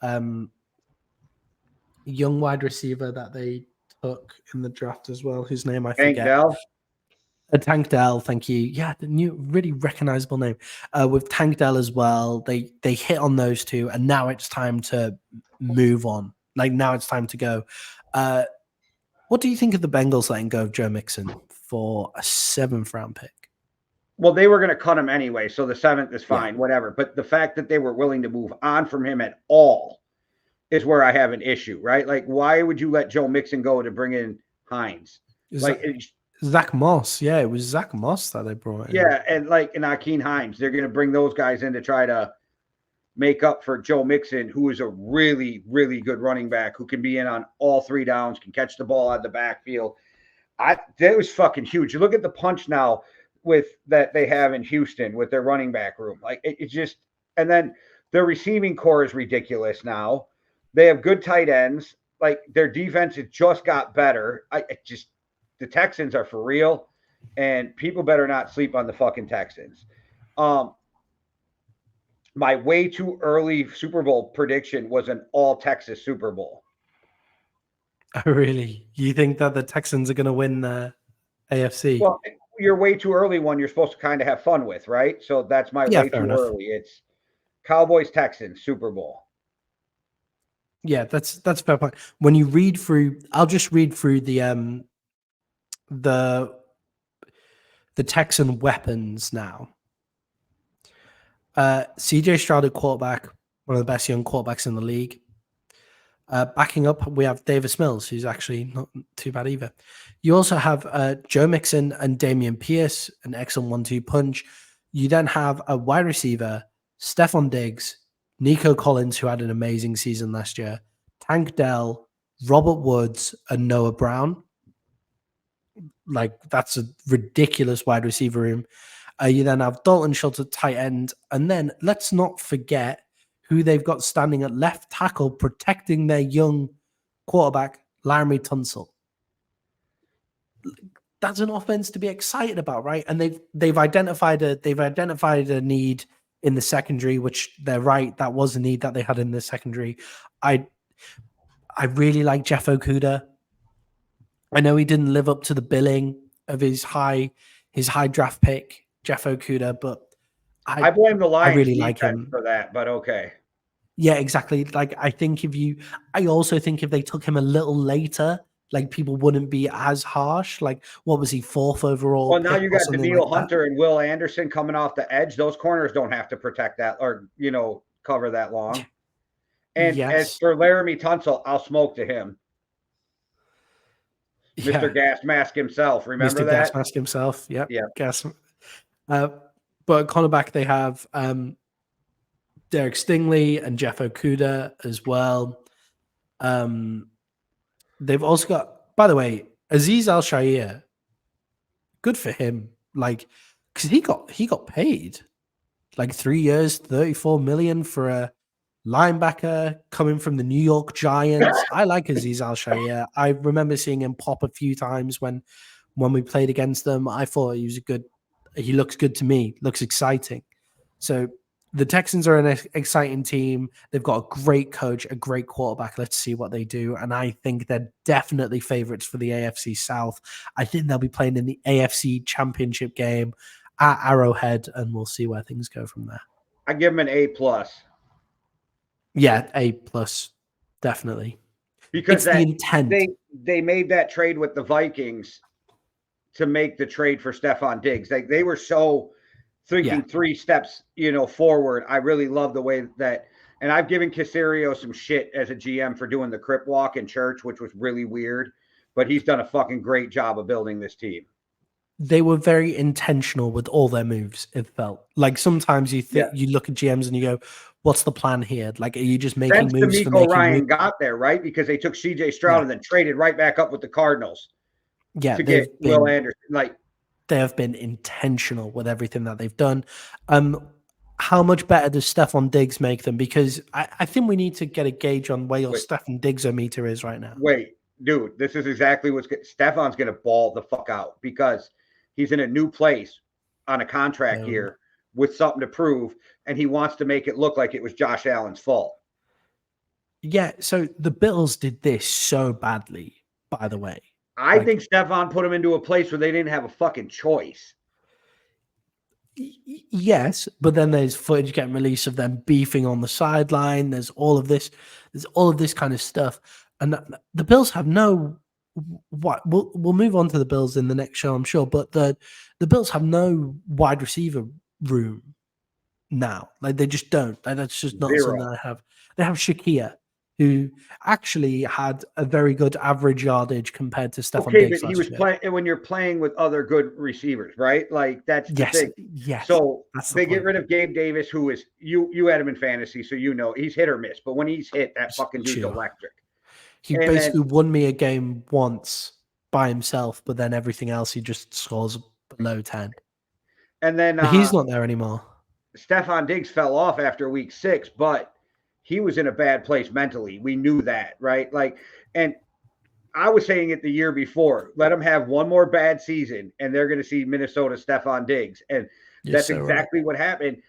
young wide receiver that they took in the draft as well, whose name I forget. Tank Dell, thank you. Yeah, the new, really recognizable name. With Tank Dell as well, they hit on those two, and now it's time to move on. Like now it's time to go. What do you think of the Bengals letting go of Joe Mixon for a 7th round pick? Well, they were going to cut him anyway, so the 7th is fine, whatever. But the fact that they were willing to move on from him at all is where I have an issue, right? Like, why would you let Joe Mixon go to bring in Hines? Zach Moss. Yeah, it was Zach Moss that they brought in. Yeah, and Akeem Hines. They're going to bring those guys in to try to make up for Joe Mixon, who is a really, really good running back who can be in on all 3 downs, can catch the ball out of the backfield. That was fucking huge. You look at the punch now with that they have in Houston with their running back room. Like it's just, and then their receiving core is ridiculous now. They have good tight ends. Like their defense has just got better. The Texans are for real, and people better not sleep on the fucking Texans. My way too early Super Bowl prediction was an all Texas Super Bowl. Oh, really? You think that the Texans are going to win the AFC? Well, you're way too early one you're supposed to kind of have fun with, right? So that's my Yeah, way fair too enough. early. It's Cowboys Texans Super Bowl. Yeah, that's a fair point. When you read through, I'll just read through the the Texan weapons now. CJ Stroud at quarterback, one of the best young quarterbacks in the league. Backing up, we have Davis Mills, who's actually not too bad either. You also have Joe Mixon and Damian Pierce, an excellent 1-2 punch. You then have a wide receiver, Stephon Diggs, Nico Collins, who had an amazing season last year, Tank Dell, Robert Woods, and Noah Brown. Like, that's a ridiculous wide receiver room. You then have Dalton Schultz at tight end. And then let's not forget who they've got standing at left tackle protecting their young quarterback, Laramie Tunsil. That's an offense to be excited about, right? And they've identified a need in the secondary, which they're right. That was a need that they had in the secondary. I really like Jeff Okuda. I know he didn't live up to the billing of his high draft pick, Jeff Okuda, but I blame the I Lions really like defense him. for that, but okay. Yeah, exactly. Like, I also think if they took him a little later, like, people wouldn't be as harsh. Like, what was he, 4th overall Well, now pick you or got something like Daniil that? Hunter and Will Anderson coming off the edge. Those corners don't have to protect that or cover that long. And as Yes. for Laramie Tunsil, I'll smoke to him. Yeah. Mr. Gas Mask himself. Remember Mr. that? Gas Mask himself. Yep. Yeah. Gas. But cornerback, they have Derek Stingley and Jeff Okuda as well. They've also got, by the way, Aziz Al-Shaair. Good for him. Like, because he got paid like 3 years, 34 million for a linebacker coming from the New York Giants. I like Aziz Al-Shaair. I remember seeing him pop a few times when we played against them. I thought he looks good to me, looks exciting. So the Texans are an exciting team. They've got a great coach, a great quarterback. Let's see what they do. And I think they're definitely favorites for the AFC South. I think they'll be playing in the AFC Championship game at Arrowhead, and we'll see where things go from there. I give them an A+. Yeah, A+, definitely. Because it's the intent. They made that trade with the Vikings to make the trade for Stephon Diggs. They were so thinking 3 steps, forward. I really love the way that, and I've given Caserio some shit as a GM for doing the crip walk in church, which was really weird, but he's done a fucking great job of building this team. They were very intentional with all their moves. It felt like sometimes you look at GMs and you go, "What's the plan here? Like, are you just making moves for making Ryan moves?" got there, right? Because they took CJ Stroud and then traded right back up with the Cardinals. Yeah, to get Will Anderson. Like, they have been intentional with everything that they've done. How much better does Stephon Diggs make them? Because I think we need to get a gauge on where your Stephon Diggs-o-meter is right now. Wait, dude, this is exactly what's Stephon's going to ball the fuck out because he's in a new place on a contract year with something to prove, and he wants to make it look like it was Josh Allen's fault. Yeah, so the Bills did this so badly, by the way. I think Stephon put him into a place where they didn't have a fucking choice. Yes, but then there's footage getting released of them beefing on the sideline. There's all of this kind of stuff, and the Bills have no. What we'll move on to the Bills in the next show, I'm sure, but the Bills have no wide receiver room now. Like, they just don't. Like, that's just not something I have. They have Shakir, who actually had a very good average yardage compared to Stephon Diggs. But he was playing when you're playing with other good receivers, right? Like, that's the thing. Yes. So they get rid of Gabe Davis, who is you had him in fantasy, so he's hit or miss. But when he's hit, that fucking dude's electric. He basically won me a game once by himself, but then everything else he just scores below 10. And then but he's not there anymore. Stephon Diggs fell off after week 6, but he was in a bad place mentally. We knew that, right? Like, and I was saying it the year before, let him have one more bad season and they're going to see Minnesota Stephon Diggs. And that's exactly what happened.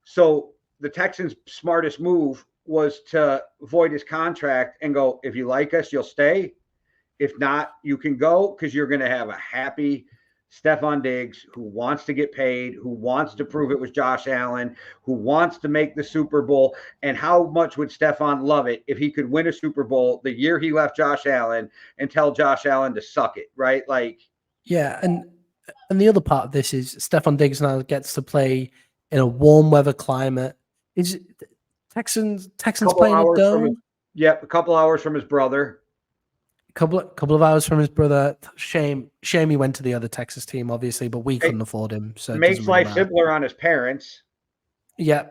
So the Texans' smartest move was to void his contract and go, if you like us, you'll stay. If not, you can go because you're going to have a happy Stephon Diggs who wants to get paid, who wants to prove it was Josh Allen, who wants to make the Super Bowl. And how much would Stephon love it if he could win a Super Bowl the year he left Josh Allen and tell Josh Allen to suck it, right? Like, yeah, and the other part of this is Stephon Diggs now gets to play in a warm weather climate. Is Texans playing a dome? A couple hours from his brother. Couple of hours from his brother. Shame he went to the other Texas team, obviously, but we couldn't afford him. So it makes doesn't really life matter. simpler on his parents. Yeah.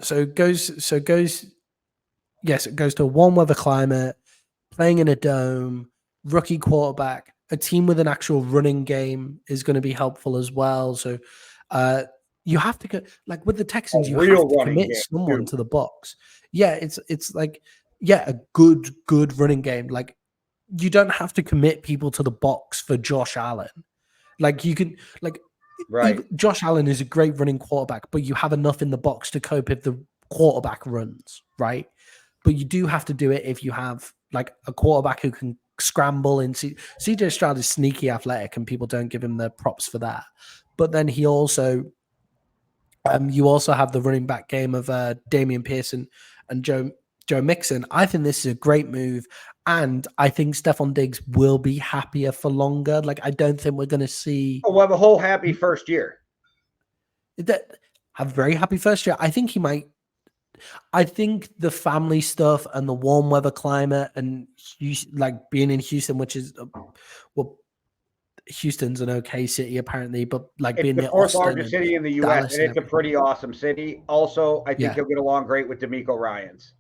So it goes to a warm weather climate, playing in a dome, rookie quarterback, a team with an actual running game is going to be helpful as well. So you have to go, like with the Texans, you have to commit someone to the box. Yeah, it's like, yeah, a good running game. Like, you don't have to commit people to the box for Josh Allen. Like, you can, like, right. Josh Allen is a great running quarterback, but you have enough in the box to cope if the quarterback runs, right? But you do have to do it if you have like a quarterback who can scramble. And CJ Stroud is sneaky athletic, and people don't give him the props for that. But then he also, you also have the running back game of Damian Pearson and Joe Mixon. I think this is a great move. And I think Stephon Diggs will be happier for longer. Like, I don't think we're going to see. We'll have a whole happy first year. Have a very happy first year. I think he might. I think the family stuff and the warm weather climate and like being in Houston, which is, well, Houston's an okay city apparently, but like being the fourth largest city in the U.S. and it's a pretty awesome city. Also, I think he'll get along great with DeMeco Ryans.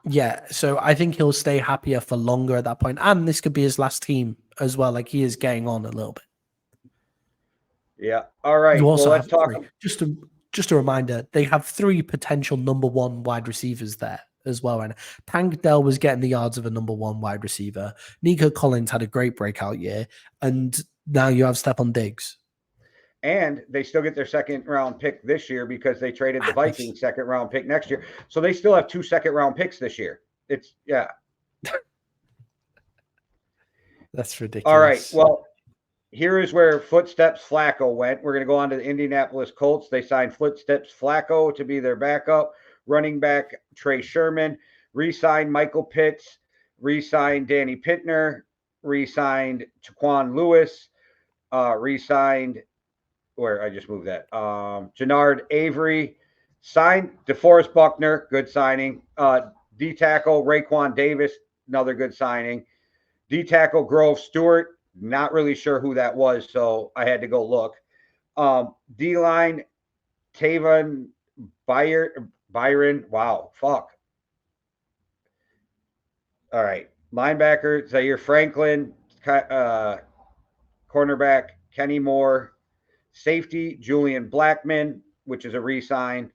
Yeah, so I think he'll stay happier for longer at that point, and this could be his last team as well. Like, he is getting on a little bit. Yeah. All right. You also let's talk. Just a reminder, they have 3 potential number 1 wide receivers there as well. And Tank Dell was getting the yards of a number 1 wide receiver. Nico Collins had a great breakout year, and now you have Stephon Diggs. And they still get their second-round pick this year because they traded the Vikings second-round pick next year. So they still have 2 second-round picks this year. It's, yeah. That's ridiculous. All right. Well, here is where Footsteps Flacco went. We're going to go on to the Indianapolis Colts. They signed Footsteps Flacco to be their backup. Running back Trey Sherman. Re-signed Michael Pitts. Re-signed Danny Pittner. Re-signed Taquan Lewis. Re-signed... where I just moved that. Jannard Avery signed DeForest Buckner, good signing. D tackle Raekwon Davis, another good signing. D tackle Grove Stewart, not really sure who that was, so I had to go look. D line Taven Byron. Wow, fuck. All right, linebacker Zaire Franklin, cornerback Kenny Moore. Safety, Julian Blackman, which is a re-sign.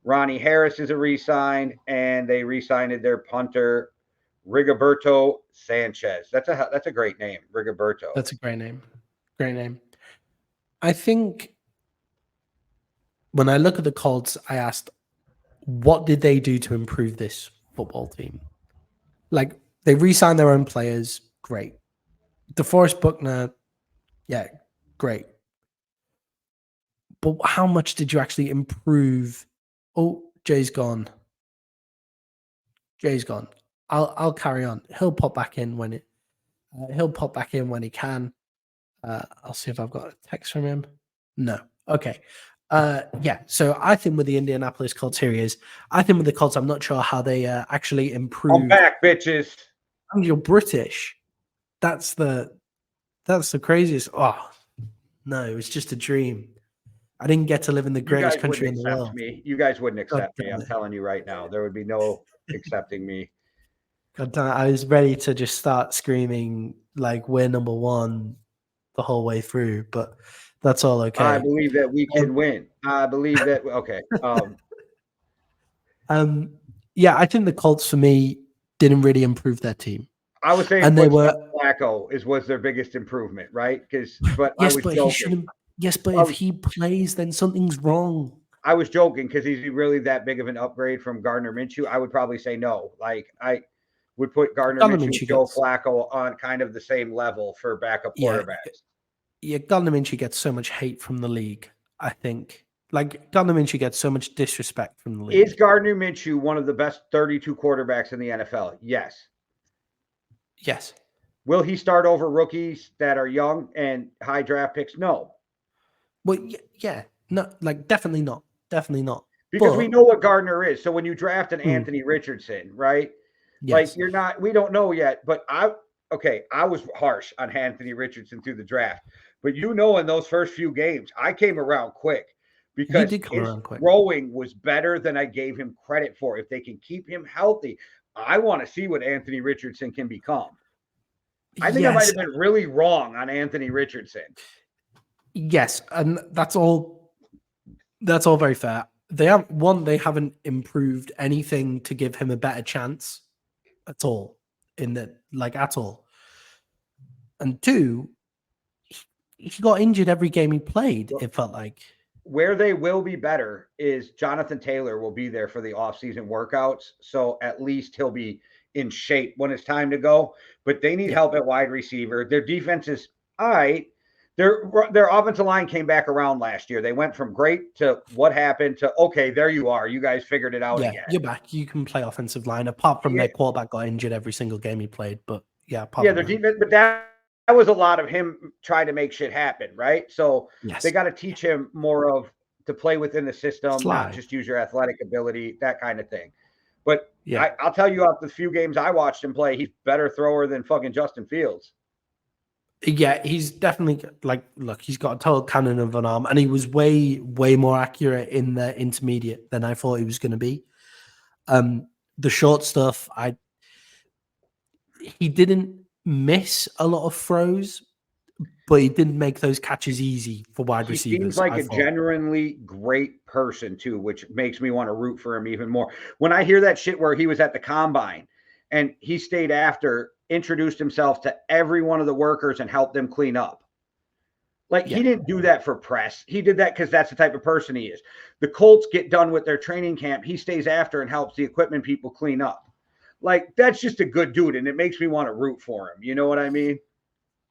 Ronnie Harris is a re-sign, and they re-signed their punter, Rigoberto Sanchez. That's a great name, Rigoberto. That's a great name. Great name. I think when I look at the Colts, I asked, what did they do to improve this football team? Like, they re-signed their own players. Great. DeForest Buckner, yeah, great. But how much did you actually improve? Oh, Jay's gone. I'll carry on. He'll pop back in when he can. I'll see if I've got a text from him. No. Okay. Yeah. So I think with the Indianapolis Colts, here he is. I think with the Colts, I'm not sure how they actually improve. I'm back, bitches. And you're British. That's the craziest. Oh no, it was just a dream. I didn't get to live in the greatest country in the world. You guys wouldn't accept me. I'm telling you right now. There would be no accepting me. God damn it. I was ready to just start screaming like we're number 1 the whole way through, but that's all okay. I believe that we can win. I believe that. Okay. Yeah, I think the Colts for me didn't really improve their team. I was saying, and they were Flacco was their biggest improvement, right? But if he plays, then something's wrong. I was joking because he's really that big of an upgrade from Gardner Minshew. I would probably say no. Like would put Gardner Gardner Minshew and Minshew Joe gets Flacco on kind of the same level for backup yeah, quarterbacks. yeah. Gardner Minshew gets so much hate from the league. I think like Gardner Minshew gets so much disrespect from the league. Is Gardner Minshew one of the best 32 quarterbacks in the NFL? Yes. Yes. Will he start over rookies that are young and high draft picks? No. Well, yeah, no, like definitely not, Because we But know what Gardner is. So when you draft an mm, Anthony Richardson, right? Like yes, we don't know yet, but I was harsh on Anthony Richardson through the draft. But in those first few games, I came around quick you because did come his around quick. throwing was better than I gave him credit for. If they can keep him healthy, I want to see what Anthony Richardson can become. I think I might Yes, have been really wrong on Anthony Richardson. yes, and that's all. That's all very fair. They haven't improved anything to give him a better chance at all at all. And two, he got injured every game he played. It felt like where they will be better is Jonathan Taylor will be there for the offseason workouts. So at least he'll be in shape when it's time to go. But they need help at wide receiver. Their defense is all right. Their offensive line came back around last year. They went from great to what happened to okay, there you are. You guys figured it out again. you're back. You can play offensive line. Apart from their quarterback got injured every single game he played, but their defense. But that was a lot of him trying to make shit happen, right? So they got to teach him more of to play within the system, not just use your athletic ability, that kind of thing. But I'll tell you, out the few games I watched him play, he's better thrower than fucking Justin Fields. Yeah, he's definitely look, he's got a total cannon of an arm, and he was way, way more accurate in the intermediate than I thought he was going to be. The short stuff, he didn't miss a lot of throws, but he didn't make those catches easy for wide receivers. He seems like a genuinely great person too, which makes me want to root for him even more. When I hear that shit where he was at the combine and he stayed after, introduced himself to every one of the workers and helped them clean up. He didn't do that for press. He did that because that's the type of person he is. The Colts get done with their training camp. He stays after and helps the equipment people clean up. That's just a good dude, and it makes me want to root for him. You know what I mean?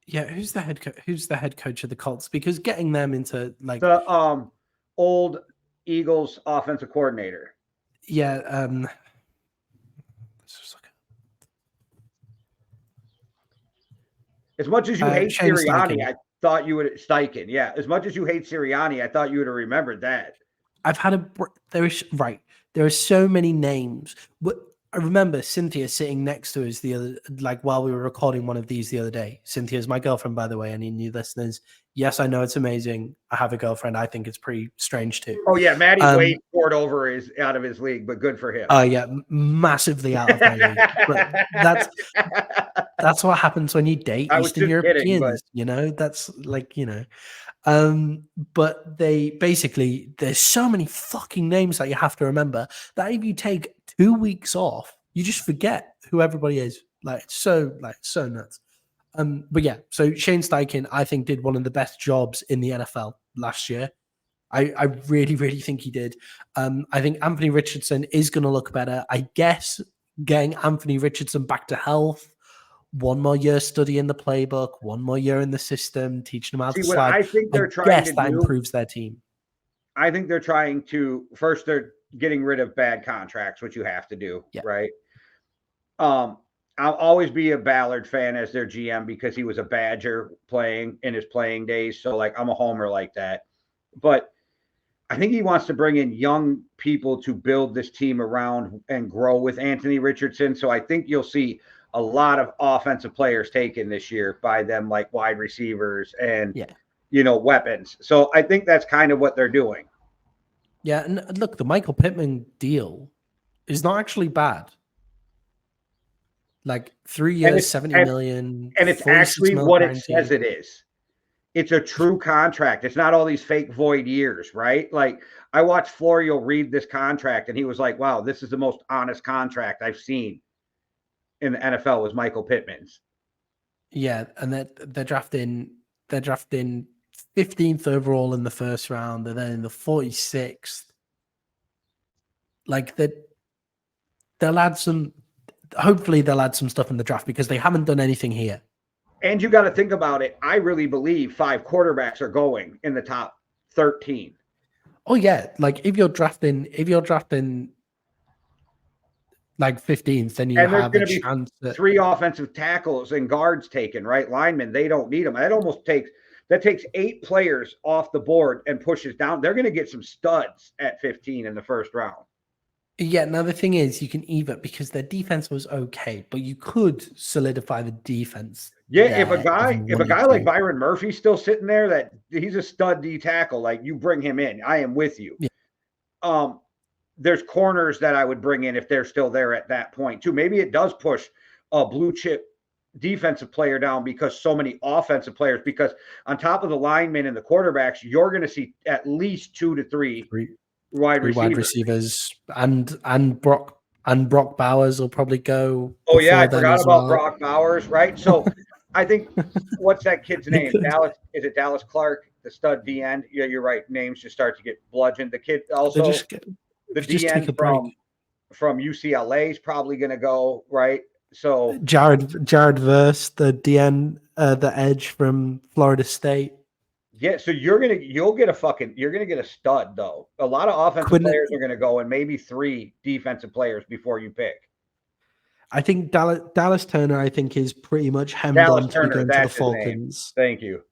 Yeah, who's the head coach of the Colts? Because getting them into the old Eagles offensive coordinator. Yeah, as much as you hate Sirianni, I thought you would Steichen. Yeah, as much as you hate Sirianni, I thought you would have remembered that. I've had there are so many names. I remember Cynthia sitting next to us the other, while we were recording one of these the other day. Cynthia's my girlfriend, by the way, any new listeners. Yes, I know it's amazing. I have a girlfriend. I think it's pretty strange too. Oh yeah, Matty Wade scored over is out of his league, but good for him. Oh yeah, massively out of my league. But that's what happens when you date Eastern Europeans. Kidding, that's but they basically, there's so many fucking names that you have to remember that if you take 2 weeks off, you just forget who everybody is. It's so nuts. But yeah, so Shane Steichen, I think, did one of the best jobs in the NFL last year. I really, really think he did. I think Anthony Richardson is going to look better. I guess getting Anthony Richardson back to health, one more year studying the playbook, one more year in the system, teaching them how to slide. I think they're trying to that improves their team. I think they're trying to first, they're getting rid of bad contracts, which you have to do, right? I'll always be a Ballard fan as their GM because he was a Badger playing in his playing days. So I'm a homer like that. But I think he wants to bring in young people to build this team around and grow with Anthony Richardson. So I think you'll see a lot of offensive players taken this year by them, like wide receivers and, weapons. So I think that's kind of what they're doing. Yeah. And look, the Michael Pittman deal is not actually bad. 3 years, 70 million. And it's actually what it says it is. It's a true contract. It's not all these fake void years, right? I watched Florio read this contract and he was like, wow, this is the most honest contract I've seen in the NFL was Michael Pittman's. Yeah, and they're drafting 15th overall in the first round, and then in the 46th. They'll add some hopefully they'll add some stuff in the draft because they haven't done anything here. And you got to think about it. I really believe 5 quarterbacks are going in the top 13. Oh yeah, like if you're drafting like 15th, then you And there's have a going to be chance that 3 offensive tackles and guards taken, right? Linemen, they don't need them. That takes 8 players off the board and pushes down. They're going to get some studs at 15 in the first round. Yeah, now the thing is, you can either because their defense was okay, but you could solidify the defense. Yeah, if a you guy wanted like to. Byron Murphy's still sitting there, that he's a stud D tackle, like you bring him in. I am with you. Yeah. There's corners that I would bring in if they're still there at that point too. Maybe it does push a blue chip defensive player down because so many offensive players, because on top of the linemen and the quarterbacks, you're going to see at least 2 to 3 wide receivers. And Brock Bowers will probably go. Oh yeah, I then forgot as about well. Brock Bowers, right? So I think what's that kid's name? Dallas, is it Dallas Clark, the stud D end? Yeah, you're right. Names just start to get bludgeoned. The kid also the D end from UCLA is probably going to go, right? So Jared Verse, the DN, the edge from Florida State. Yeah, so you're gonna get a stud though. A lot of offensive players are gonna go, and maybe 3 defensive players before you pick. I think Dallas Turner, I think, is pretty much hemmed on to be going to the Falcons. Thank you.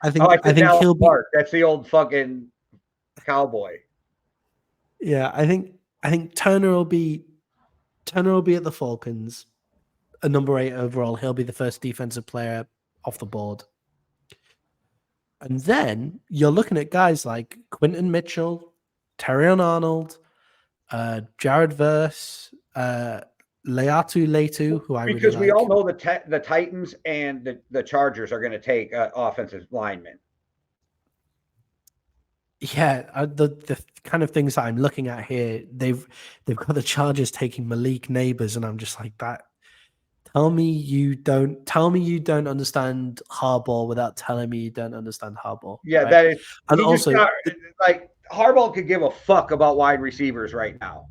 I think Dallas he'll be. Clark. That's the old fucking cowboy. Yeah, I think Turner will be at the Falcons, a number 8 overall. He'll be the first defensive player off the board. And then you're looking at guys like Quinton Mitchell, Terrion Arnold, Jared Verse, Leatu Leatu, who I because really we all know the Titans and the Chargers are going to take offensive linemen. Yeah, the kind of things that I'm looking at here, they've got the Chargers taking Malik Neighbors, and I'm just like that. Tell me you don't understand Harbaugh without telling me you don't understand Harbaugh. Yeah, right? that is. And also, like Harbaugh could give a fuck about wide receivers right now.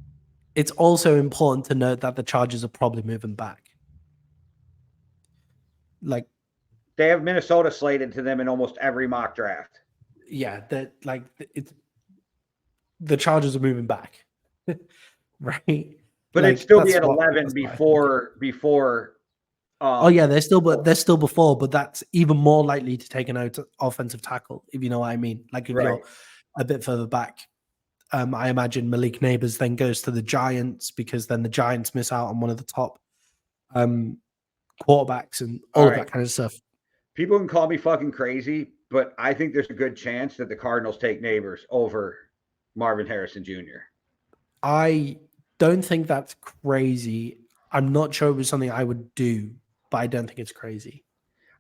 It's also important to note that the Chargers are probably moving back. Like they have Minnesota slated to them in almost every mock draft. Yeah, the Chargers are moving back, right? But it'd still be at 11 before. Oh yeah, they're still before, but that's even more likely to take an out offensive tackle, if you know what I mean. Like if you're a bit further back, I imagine Malik Neighbors then goes to the Giants because then the Giants miss out on one of the top quarterbacks and all of that kind of stuff. People can call me fucking crazy, but I think there's a good chance that the Cardinals take Neighbors over Marvin Harrison Jr. I don't think that's crazy. I'm not sure it was something I would do, but I don't think it's crazy.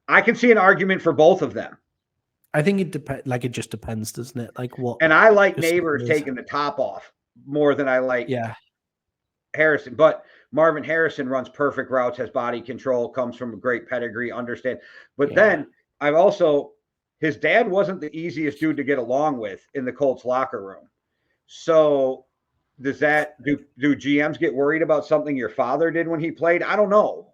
I can see an argument for both of them. I think it depends. Like it just depends, doesn't it? Like what? And I like Neighbors taking the top off more than I like Harrison. But Marvin Harrison runs perfect routes, has body control, comes from a great pedigree, understand. But then I've also his dad wasn't the easiest dude to get along with in the Colts locker room. So does that do GMs get worried about something your father did when he played? I don't know.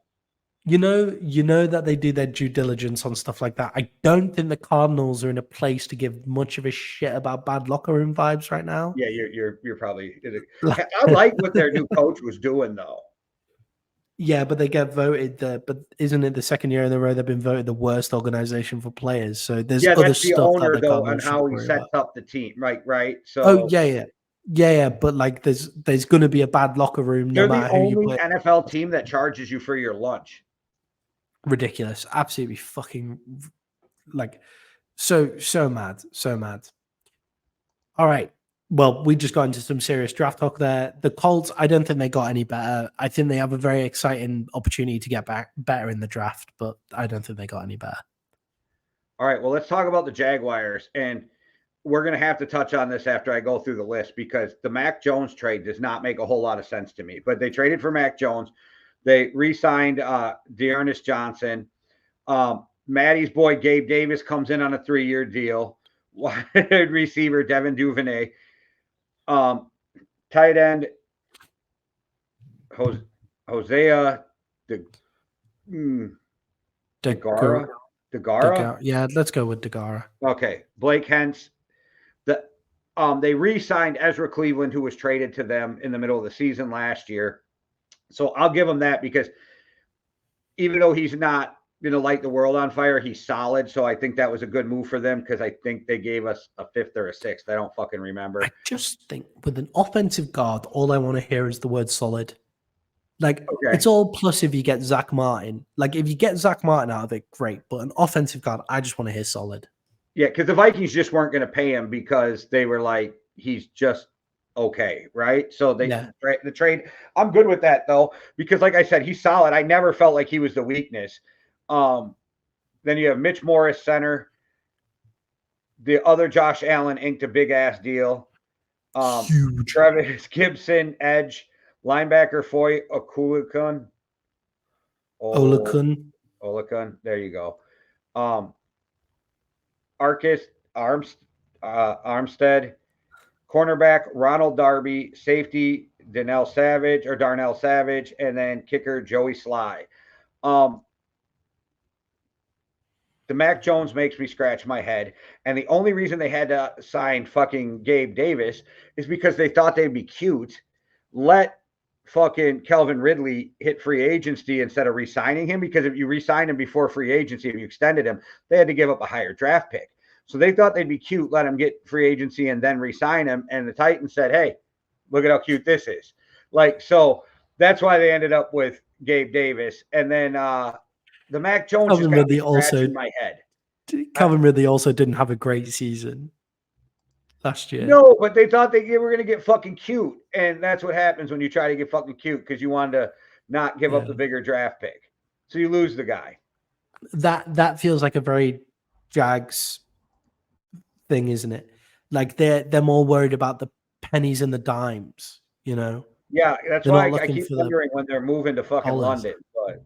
You know that they do their due diligence on stuff like that. I don't think the Cardinals are in a place to give much of a shit about bad locker room vibes right now. Yeah, you're probably. I like what their new coach was doing though. Yeah, but they get voted but isn't it the second year in a row they've been voted the worst organization for players? So there's other stuff the owner that the though, and how he sets up the team, right? So yeah. But like there's going to be a bad locker room. They're the only NFL team that charges you for your lunch. Ridiculous, absolutely fucking like so mad. All right. Well, we just got into some serious draft talk there. The Colts, I don't think they got any better. I think they have a very exciting opportunity to get better in the draft, but I don't think they got any better. All right. Well, let's talk about the Jaguars. And we're going to have to touch on this after I go through the list because the Mac Jones trade does not make a whole lot of sense to me. But they traded for Mac Jones. They re-signed Dearness Johnson. Maddie's boy, Gabe Davis, comes in on a 3-year deal. Wide receiver, Devin Duvernay. Tight end, Hosea DeGara. DeGara. Yeah, let's go with DeGara. Okay, Blake Hentz. They re-signed Ezra Cleveland, who was traded to them in the middle of the season last year. So I'll give him that because even though he's not going to light the world on fire, he's solid. So I think that was a good move for them because I think they gave us a 5th or a 6th. I don't fucking remember. I just think with an offensive guard, all I want to hear is the word solid. Like, It's all plus if you get Zach Martin. Like, if you get Zach Martin out of it, great. But an offensive guard, I just want to hear solid. Yeah, because the Vikings just weren't going to pay him because they were like, he's just okay, right? So the trade, I'm good with that though, because like I said, he's solid. I never felt like he was the weakness. Then you have Mitch Morris, center. The other Josh Allen inked a big ass deal. Huge. Travis Gibson, edge. Linebacker Foy Olakun. There you go. Armstead, cornerback Ronald Darby, safety Darnell Savage, and then kicker Joey Sly. The Mac Jones makes me scratch my head, and the only reason they had to sign fucking Gabe Davis is because they thought they'd be cute. Let fucking Kelvin Ridley hit free agency instead of re-signing him, because if you re-signed him before free agency, if you extended him, they had to give up a higher draft pick. So they thought they'd be cute, let him get free agency and then re-sign him. And the Titans said, hey, look at how cute this is. Like, so that's why they ended up with Gabe Davis. And then the Mac Jones just got me scratching my head. Calvin Ridley also didn't have a great season last year. No, but they thought they were going to get fucking cute. And that's what happens when you try to get fucking cute, because you wanted to not give up the bigger draft pick. So you lose the guy. That feels like a very Jags thing, isn't it? Like they're more worried about the pennies and the dimes, you know? Yeah, that's why I keep wondering when they're moving to fucking London. But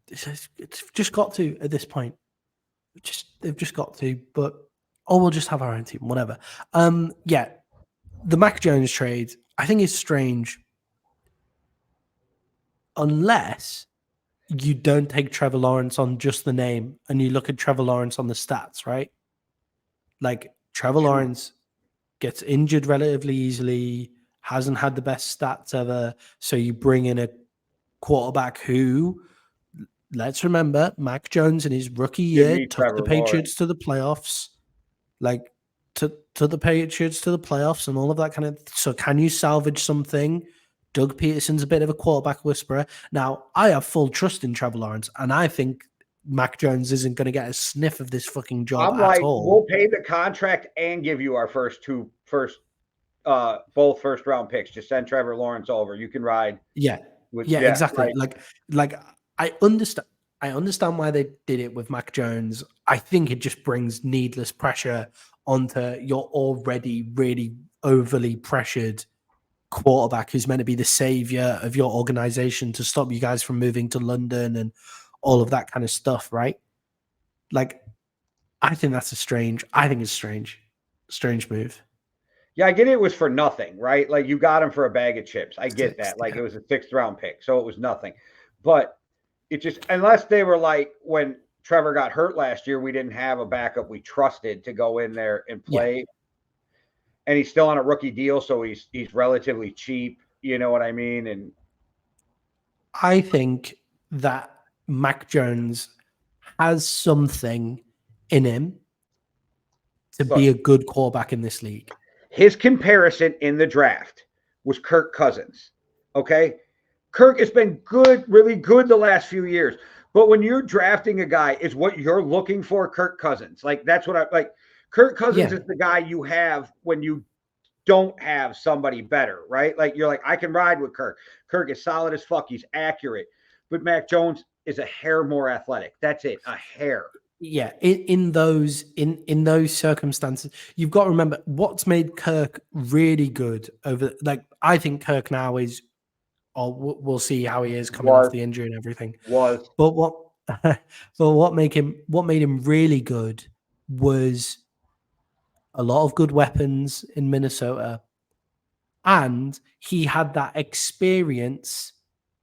it's just got to at this point. They've just got to. But we'll just have our own team, whatever. The Mac Jones trade, I think, is strange, unless you don't take Trevor Lawrence on just the name and you look at Trevor Lawrence on the stats, right? Like, Trevor Lawrence gets injured relatively easily, hasn't had the best stats ever. So you bring in a quarterback who, let's remember, Mac Jones in his rookie year took the Patriots to the playoffs. Like, to the Patriots to the playoffs and all of that kind of. So can you salvage something? Doug Peterson's a bit of a quarterback whisperer. Now, I have full trust in Trevor Lawrence, and I think Mac Jones isn't going to get a sniff of this fucking job at all. We'll pay the contract and give you our both first round picks. Just send Trevor Lawrence over. You can ride. Yeah, exactly. Like I understand why they did it with Mac Jones. I think it just brings needless pressure onto your already really overly pressured quarterback who's meant to be the savior of your organization to stop you guys from moving to London and all of that kind of stuff, right? Like, I think it's a strange move. Yeah, I get it was for nothing, right? Like, you got him for a bag of chips. I get that. Like, it was a 6th round pick, so it was nothing. But it just, unless they were like, when Trevor got hurt last year, we didn't have a backup we trusted to go in there and play. Yeah. And he's still on a rookie deal, so he's relatively cheap. You know what I mean? And I think that Mac Jones has something in him to be a good quarterback in this league. His comparison in the draft was Kirk Cousins. Okay? Kirk has been good, really good the last few years. But when you're drafting a guy, is what you're looking for Kirk Cousins. Like, that's what I like. Kirk Cousins is the guy you have when you don't have somebody better, right? Like, you're like, I can ride with Kirk. Kirk is solid as fuck. He's accurate. But Mac Jones is a hair more athletic. That's it, a hair. Yeah, in those circumstances, you've got to remember what's made Kirk really good over. Like, I think Kirk now is. We'll see how he is coming off the injury and everything. But what made him really good was a lot of good weapons in Minnesota, and he had that experience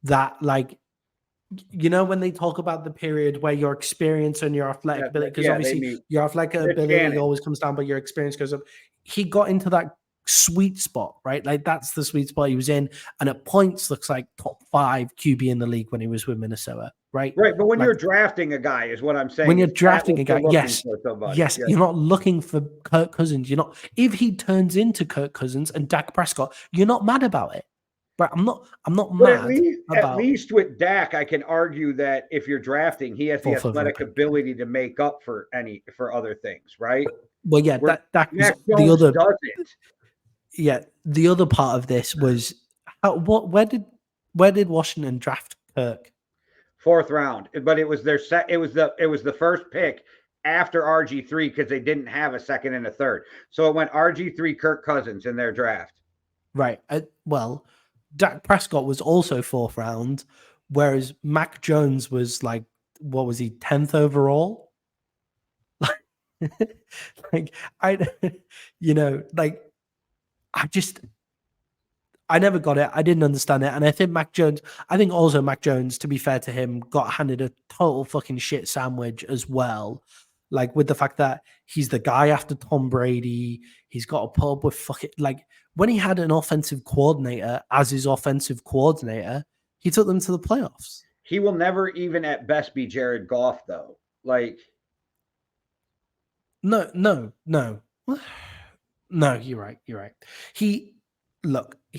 that, like, when they talk about the period where your experience and your athletic ability, because Yeah, they obviously meet. your athletic It's ability Shannon. always comes down, but your experience goes up. He got into that sweet spot, right? Like that's the sweet spot he was in, and at points looks like top 5 QB in the league when he was with Minnesota, right? Right, but when Like you're drafting a guy, is what I'm when saying. you're Is that drafting what a you're guy, looking yes, for somebody? yes, Yeah. you're not looking for Kirk Cousins. You're not. If he turns into Kirk Cousins and Dak Prescott, you're not mad about it. But I'm not But at mad about least with Dak, I can argue that if you're drafting, he has the fourth overall athletic pick. ability to make up for other things, right? Well, yeah, Where that was Mac the Jones other. doesn't. Yeah, the other part of this was where did Washington draft Kirk? 4th round, but it was their set. It was the first pick after RG3 because they didn't have a second and a third. So it went RG3, Kirk Cousins in their draft. Right. Well, Dak Prescott was also 4th round, whereas Mac Jones was like, what was he, 10th overall? Like I, like I never got it. I didn't understand it. And I think Mac Jones, to be fair to him, got handed a total fucking shit sandwich as well. Like with the fact that he's the guy after Tom Brady, he's got a put up with fucking, like when he had an offensive coordinator as his offensive coordinator, he took them to the playoffs. He will never even at best be Jared Goff, though. Like, No. No, you're right. He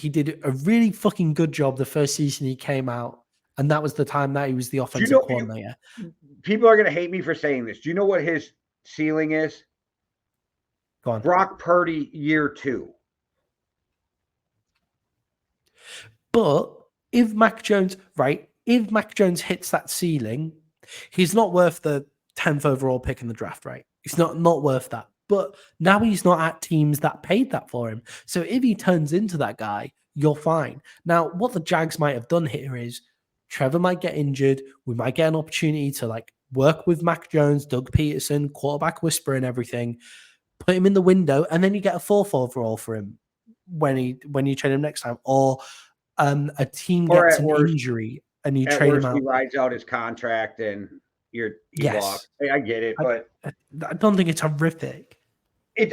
did a really fucking good job the first season he came out, and that was the time that he was the offensive coordinator. People are going to hate me for saying this. Do you know what his ceiling is? Go on. Brock Purdy year 2. But if Mac Jones hits that ceiling, he's not worth the 10th overall pick in the draft, right? He's not worth that. But now he's not at teams that paid that for him. So if he turns into that guy, you're fine. Now, what the Jags might have done here is Trevor might get injured. We might get an opportunity to like work with Mac Jones, Doug Peterson, quarterback whisperer and everything, put him in the window, and then you get a 4th overall for him when you trade him next time. Or a team gets an injury and you trade him out. He rides out his contract and he walks. I get it, but I don't think it's horrific.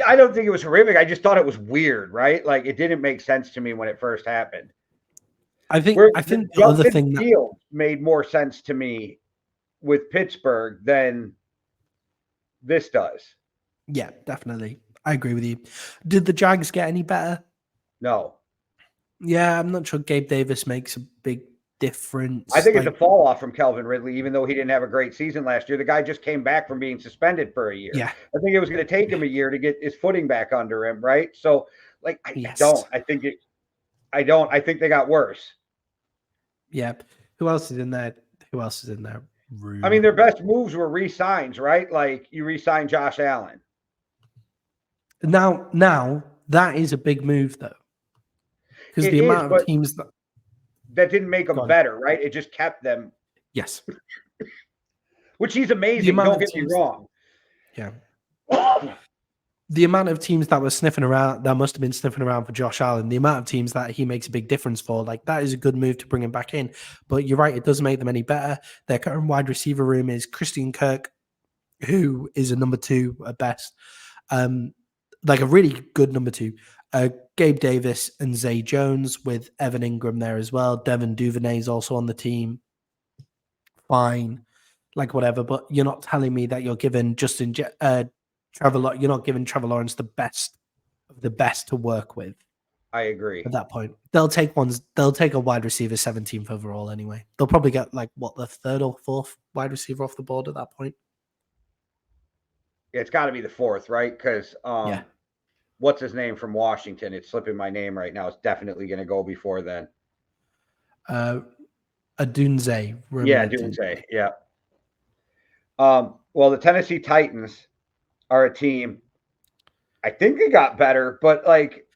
I don't think it was horrific. I just thought it was weird, right? Like it didn't make sense to me when it first happened. I think the other thing that made more sense to me with Pittsburgh than this does. Yeah, definitely. I agree with you. Did the Jags get any better? No. Yeah, I'm not sure Gabe Davis makes a big difference. I think it's a fall off from Calvin Ridley, even though he didn't have a great season last year. The guy just came back from being suspended for a year. Yeah. I think it was going to take him a year to get his footing back under him, right? So, like, I think they got worse. Yeah. Who else is in there? Room? I mean, their best moves were re-signs, right? Like, you re-sign Josh Allen. Now, that is a big move, though. Because the amount of teams that didn't make them better, right? It just kept them. Yes. Which he's amazing. Don't get me wrong. Yeah. The amount of teams that were sniffing around, that must have been sniffing around for Josh Allen, the amount of teams that he makes a big difference for, like that is a good move to bring him back in. But you're right, it doesn't make them any better. Their current wide receiver room is Christian Kirk, who is a number 2 at best. Like a really good number 2. Gabe Davis and Zay Jones with Evan Ingram there as well. Devin Duvernay is also on the team. Fine. Like whatever, but you're not telling me that you're giving you're not giving Trevor Lawrence the best of the best to work with. I agree. At that point, they'll take a wide receiver 17th overall anyway. They'll probably get like the 3rd or 4th wide receiver off the board at that point. Yeah, it's got to be the 4th, right? Because what's his name from Washington? It's slipping my name right now. It's definitely going to go before then. Adunze. Yeah, Adunze. Yeah. Well, the Tennessee Titans are a team. I think they got better, but like,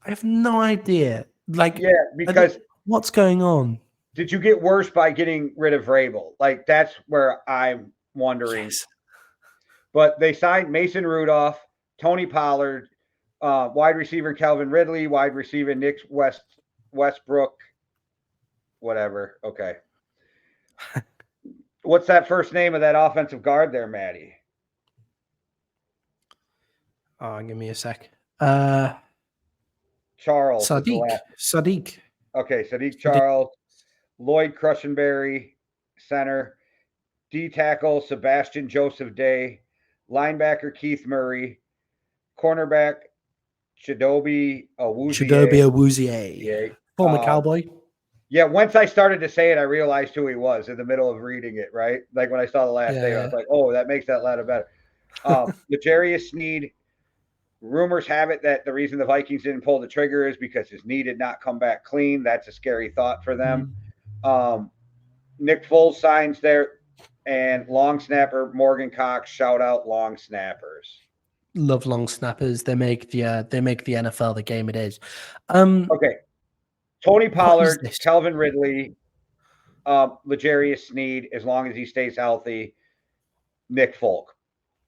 I have no idea. Like, yeah, because what's going on? Did you get worse by getting rid of Vrabel? Like, that's where I'm wondering. Yes. But they signed Mason Rudolph, Tony Pollard, Wide receiver Calvin Ridley, wide receiver Nick Westbrook, whatever. Okay. What's that first name of that offensive guard there, Maddie? Oh, give me a sec. Charles is the Sadiq. last. Sadiq. Okay, Sadiq Charles, Lloyd Cushenberry, center, D tackle Sebastian Joseph Day, linebacker Keith Murray, cornerback Chidobe Awuzie. Former Cowboy. Yeah, once I started to say it, I realized who he was in the middle of reading it, right? Like when I saw the last name, I was like, oh, that makes that letter better. L'Jarius Sneed, rumors have it that the reason the Vikings didn't pull the trigger is because his knee did not come back clean. That's a scary thought for them. Nick Foles signs there, and long snapper Morgan Cox, shout out long snappers. Love long snappers. They make the NFL the game it is. Okay. Tony Pollard, Calvin Ridley, L'Jarius Sneed, as long as he stays healthy. Nick Folk,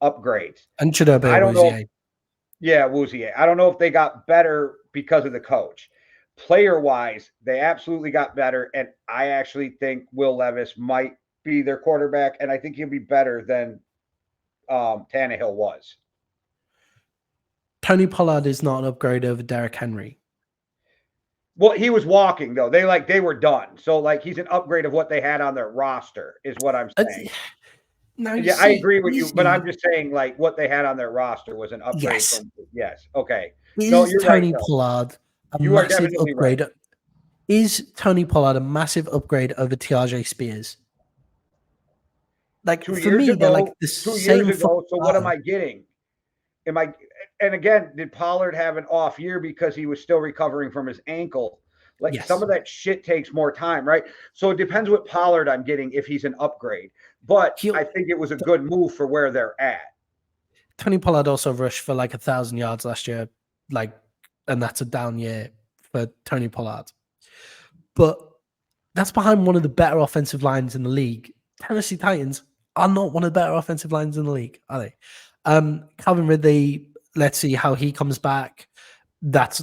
upgrades. And Chidobe Awuzie. Yeah, Awuzie. I don't know if they got better because of the coach. Player-wise, they absolutely got better, and I actually think Will Levis might be their quarterback, and I think he'll be better than Tannehill was. Tony Pollard is not an upgrade over Derrick Henry. Well, he was walking though. They were done. So he's an upgrade of what they had on their roster, is what I'm saying. I agree with you, but I'm just saying what they had on their roster was an upgrade. Yes. Okay. Is Tony Pollard a massive upgrade? Right. Is Tony Pollard a massive upgrade over TRJ Spears? For me, they're like the same. 2 years ago. So what am I getting? And again, did Pollard have an off year because he was still recovering from his ankle? Some of that shit takes more time, right? So it depends what Pollard I'm getting if he's an upgrade. But I think it was a good move for where they're at. Tony Pollard also rushed for 1,000 yards last year, and that's a down year for Tony Pollard. But that's behind one of the better offensive lines in the league. Tennessee Titans are not one of the better offensive lines in the league, are they? Calvin Ridley, let's see how he comes back. That's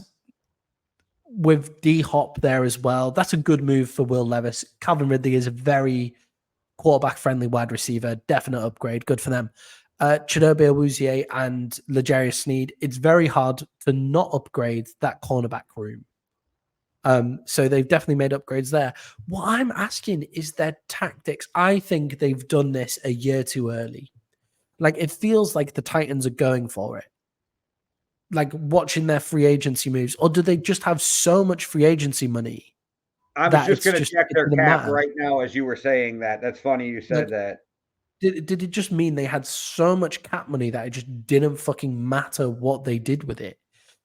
with D-Hop there as well. That's a good move for Will Levis. Calvin Ridley is a very quarterback-friendly wide receiver. Definite upgrade. Good for them. Chidobe Awuzie and L'Jarius Sneed, it's very hard to not upgrade that cornerback room. So they've definitely made upgrades there. What I'm asking is their tactics. I think they've done this a year too early. It feels like the Titans are going for it. Watching their free agency moves, or do they just have so much free agency money? I was just going to check their cap right now as you were saying that. That's funny you said that. Did it just mean they had so much cap money that it just didn't fucking matter what they did with it?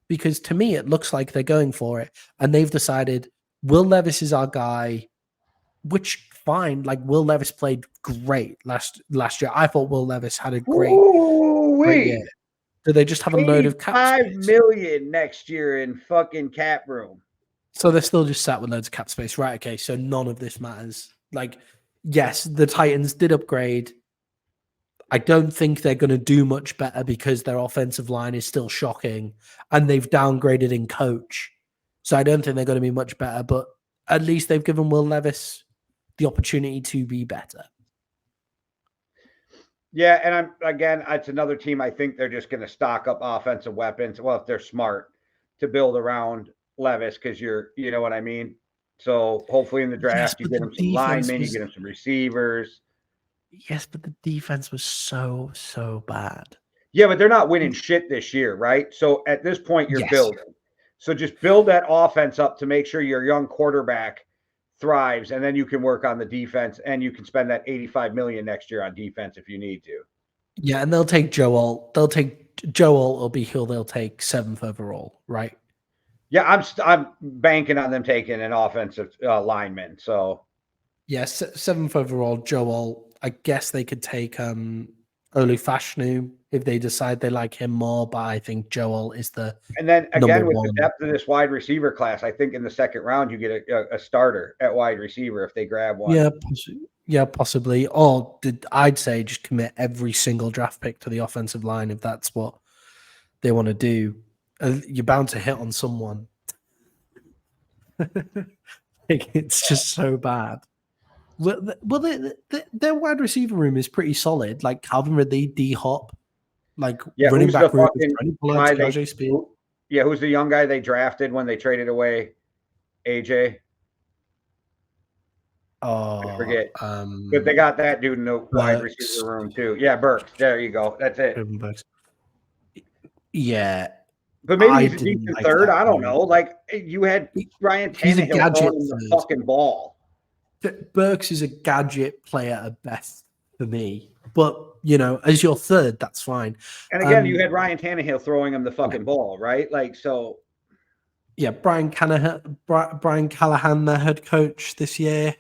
Because to me, it looks like they're going for it, and they've decided Will Levis is our guy, which fine. Will Levis played great last year. I thought Will Levis had a great year. Do they just have a load of cap space? $5 million next year in fucking cap room. So they're still just sat with loads of cap space, right? Okay, so none of this matters. Yes, the Titans did upgrade. I don't think they're going to do much better because their offensive line is still shocking, and they've downgraded in coach. So I don't think they're going to be much better, but at least they've given Will Levis the opportunity to be better. Yeah, and it's another team. I think they're just going to stock up offensive weapons. Well, if they're smart, to build around Levis, because you know what I mean. So hopefully in the draft, you get him some linemen, you get him some receivers. Yes, but the defense was so bad. Yeah, but they're not winning shit this year, right? So at this point, you're building. So just build that offense up to make sure your young quarterback thrives, and then you can work on the defense, and you can spend that $85 million next year on defense if you need to. Yeah, and they'll take Joe Alt. They'll take Joe Alt or be Hill. They'll take 7th overall, right? Yeah, I'm banking on them taking an offensive lineman. So yes, 7th overall, Joe Alt. I guess they could take Olufashnu if they decide they like him more, but I think Joe Alt is the and then again with the depth of this wide receiver class, I think in the second round you get a starter at wide receiver if they grab one. Yeah, possibly. Or I'd say just commit every single draft pick to the offensive line if that's what they want to do. You're bound to hit on someone. Like, it's just so bad. Well, their wide receiver room is pretty solid. Like Calvin Ridley, D Hop, like Yeah, running who's the back room is fucking Tony Pollard, guy they? Tajay Spears. Who's the young guy they drafted when they traded away AJ? I forget. But they got that dude in the wide receiver room too. Yeah, Burks. There you go. That's it. Yeah. But maybe he's a decent third. I don't know. Like you had Ryan Tannehill throwing him the fucking ball. Burks is a gadget player at best for me. But, as your third, that's fine. And again, you had Ryan Tannehill throwing him the fucking ball, right? Like, so. Yeah, Brian Callahan, their head coach this year.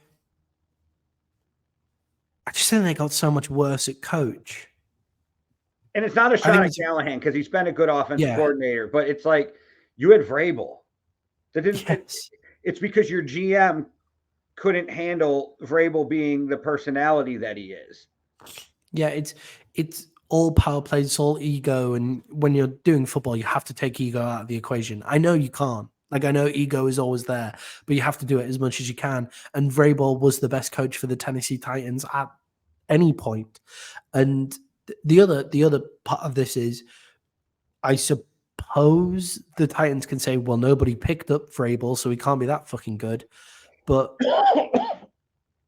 I just think they got so much worse at coach. And it's not a shot at Callahan because he's been a good offensive coordinator, but it's like you had Vrabel. It's because your GM couldn't handle Vrabel being the personality that he is. Yeah, it's all power plays, it's all ego, and when you're doing football, you have to take ego out of the equation. I know you can't. Like, I know ego is always there, but you have to do it as much as you can. And Vrabel was the best coach for the Tennessee Titans at any point. And the other part of this is, I suppose the Titans can say, well, nobody picked up Vrabel, so he can't be that fucking good. But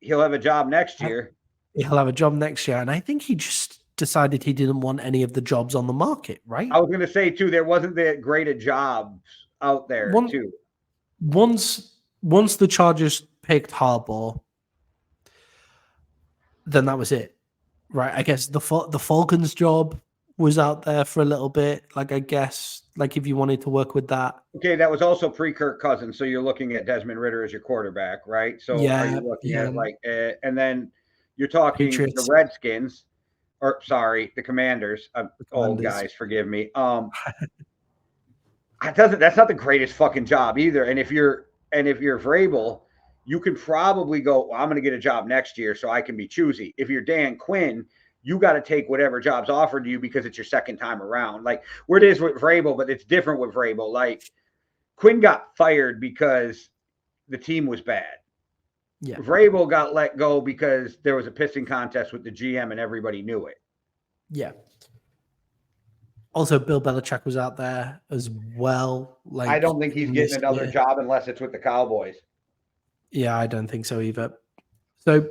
he'll have a job next year. He'll have a job next year. And I think he just decided he didn't want any of the jobs on the market, right? I was going to say, too, there wasn't that great a jobs out there, too. Once the Chargers picked Harbaugh, then that was it, right? I guess the Falcons job was out there for a little bit. Like, I guess, like if you wanted to work with that. Okay, that was also pre-Kirk Cousins, so you're looking at Desmond Ridder as your quarterback, right? So are you looking at like, and then you're talking Patriots. The Redskins, or sorry, the Commanders. Old guys, forgive me. That's not the greatest fucking job either. And if you're Vrabel, you can probably go, well, I'm going to get a job next year so I can be choosy. If you're Dan Quinn, you got to take whatever job's offered to you because it's your second time around. Like where it is with Vrabel, but it's different with Vrabel. Like Quinn got fired because the team was bad. Yeah. Vrabel got let go because there was a pissing contest with the GM and everybody knew it. Yeah. Also, Bill Belichick was out there as well. Like, I don't think he's getting another job unless it's with the Cowboys. Yeah, I don't think so either. So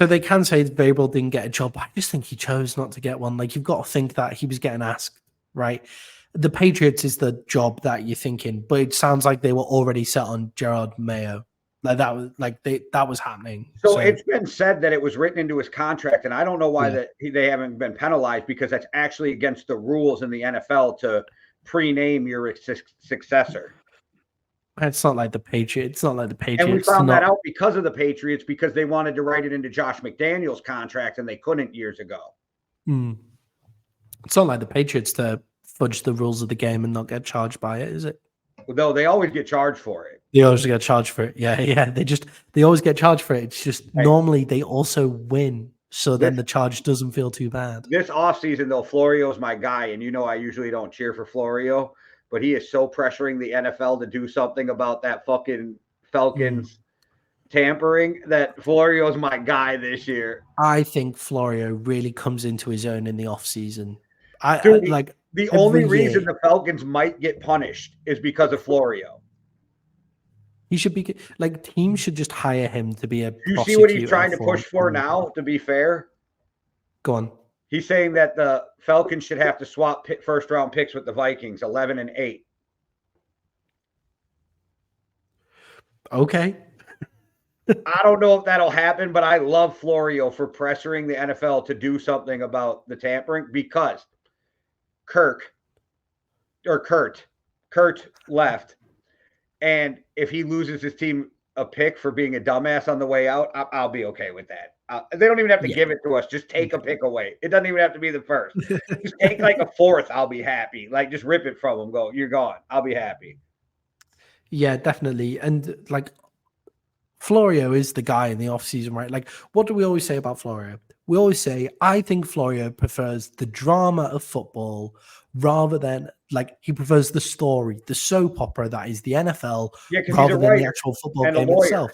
they can say Vrabel didn't get a job. I just think he chose not to get one. Like, you've got to think that he was getting asked, right? The Patriots is the job that you're thinking, but it sounds like they were already set on Gerard Mayo. Like that was happening. So it's been said that it was written into his contract, and I don't know why they haven't been penalized because that's actually against the rules in the NFL to pre-name your successor. It's not like the Patriots. And we found that out because of the Patriots because they wanted to write it into Josh McDaniels' contract and they couldn't years ago. It's not like the Patriots to fudge the rules of the game and not get charged by it, is it? No, they always get charged for it. They always get charged for it. Yeah. They always get charged for it. It's just normally they also win. So then the charge doesn't feel too bad. This offseason, though, Florio's my guy. And I usually don't cheer for Florio, but he is so pressuring the NFL to do something about that fucking Falcons tampering that Florio's my guy this year. I think Florio really comes into his own in the offseason. The only reason the Falcons might get punished is because of Florio. He should be like teams should just hire him to be a. You see what he's trying to push for now? To be fair, go on. He's saying that the Falcons should have to swap first-round picks with the Vikings, 11 and 8. Okay. I don't know if that'll happen, but I love Florio for pressuring the NFL to do something about the tampering because Kurt left. And if he loses his team a pick for being a dumbass on the way out, I'll be okay with that. They don't even have to give it to us. Just take a pick away. It doesn't even have to be the first. Just take like a fourth. I'll be happy. Like just rip it from them. Go, you're gone. I'll be happy. Yeah, definitely. And like Florio is the guy in the offseason, right? Like what do we always say about Florio? we always say, I think Florio prefers the drama of football rather than like he prefers the story, the soap opera that is the NFL Yeah, because he's a rather than the writer actual football and a game lawyer. itself.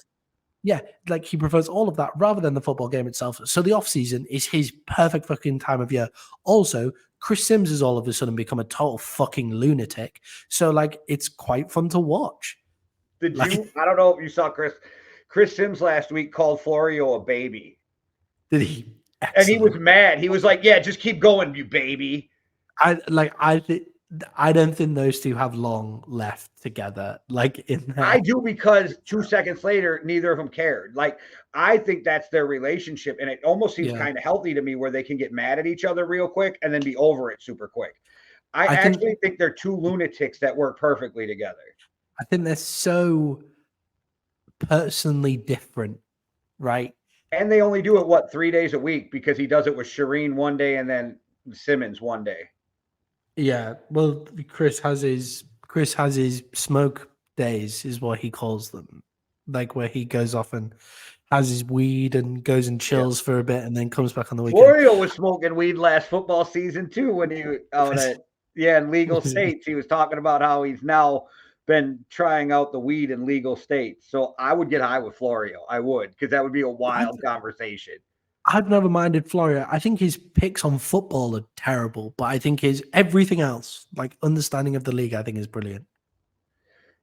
Yeah, like he prefers all of that rather than the football game itself. So the offseason is his perfect fucking time of year. Also, Chris Sims has all of a sudden become a total fucking lunatic. So like it's quite fun to watch. Did Like, you? I don't know if you saw Chris Sims last week called Florio a baby, did he? and he was Excellent. mad. He was like, "Yeah, just keep going, you baby." I don't think those two have long left together. Like in I there. do because 2 seconds later, neither of them cared. Like, I think that's their relationship, and it almost seems Yeah. kind of healthy to me where they can get mad at each other real quick and then be over it super quick. I I think actually think they're two lunatics that work perfectly together. I think they're so personally different, right? And they only do it, what, 3 days a week because he does it with Shireen one day and then Simmons one day. Yeah. Well, Chris has his smoke days, is what he calls them. Like where he goes off and has his weed and goes and Yeah. chills for a bit and then comes back on the weekend. Florio was smoking weed last football season too when he out at in legal states. He was talking about how he's now been trying out the weed in legal states. So I would get high with Florio. I would, because that would be a wild conversation. I've never minded Florio. I think his picks on football are terrible, but I think his everything else, like understanding of the league, I think is brilliant.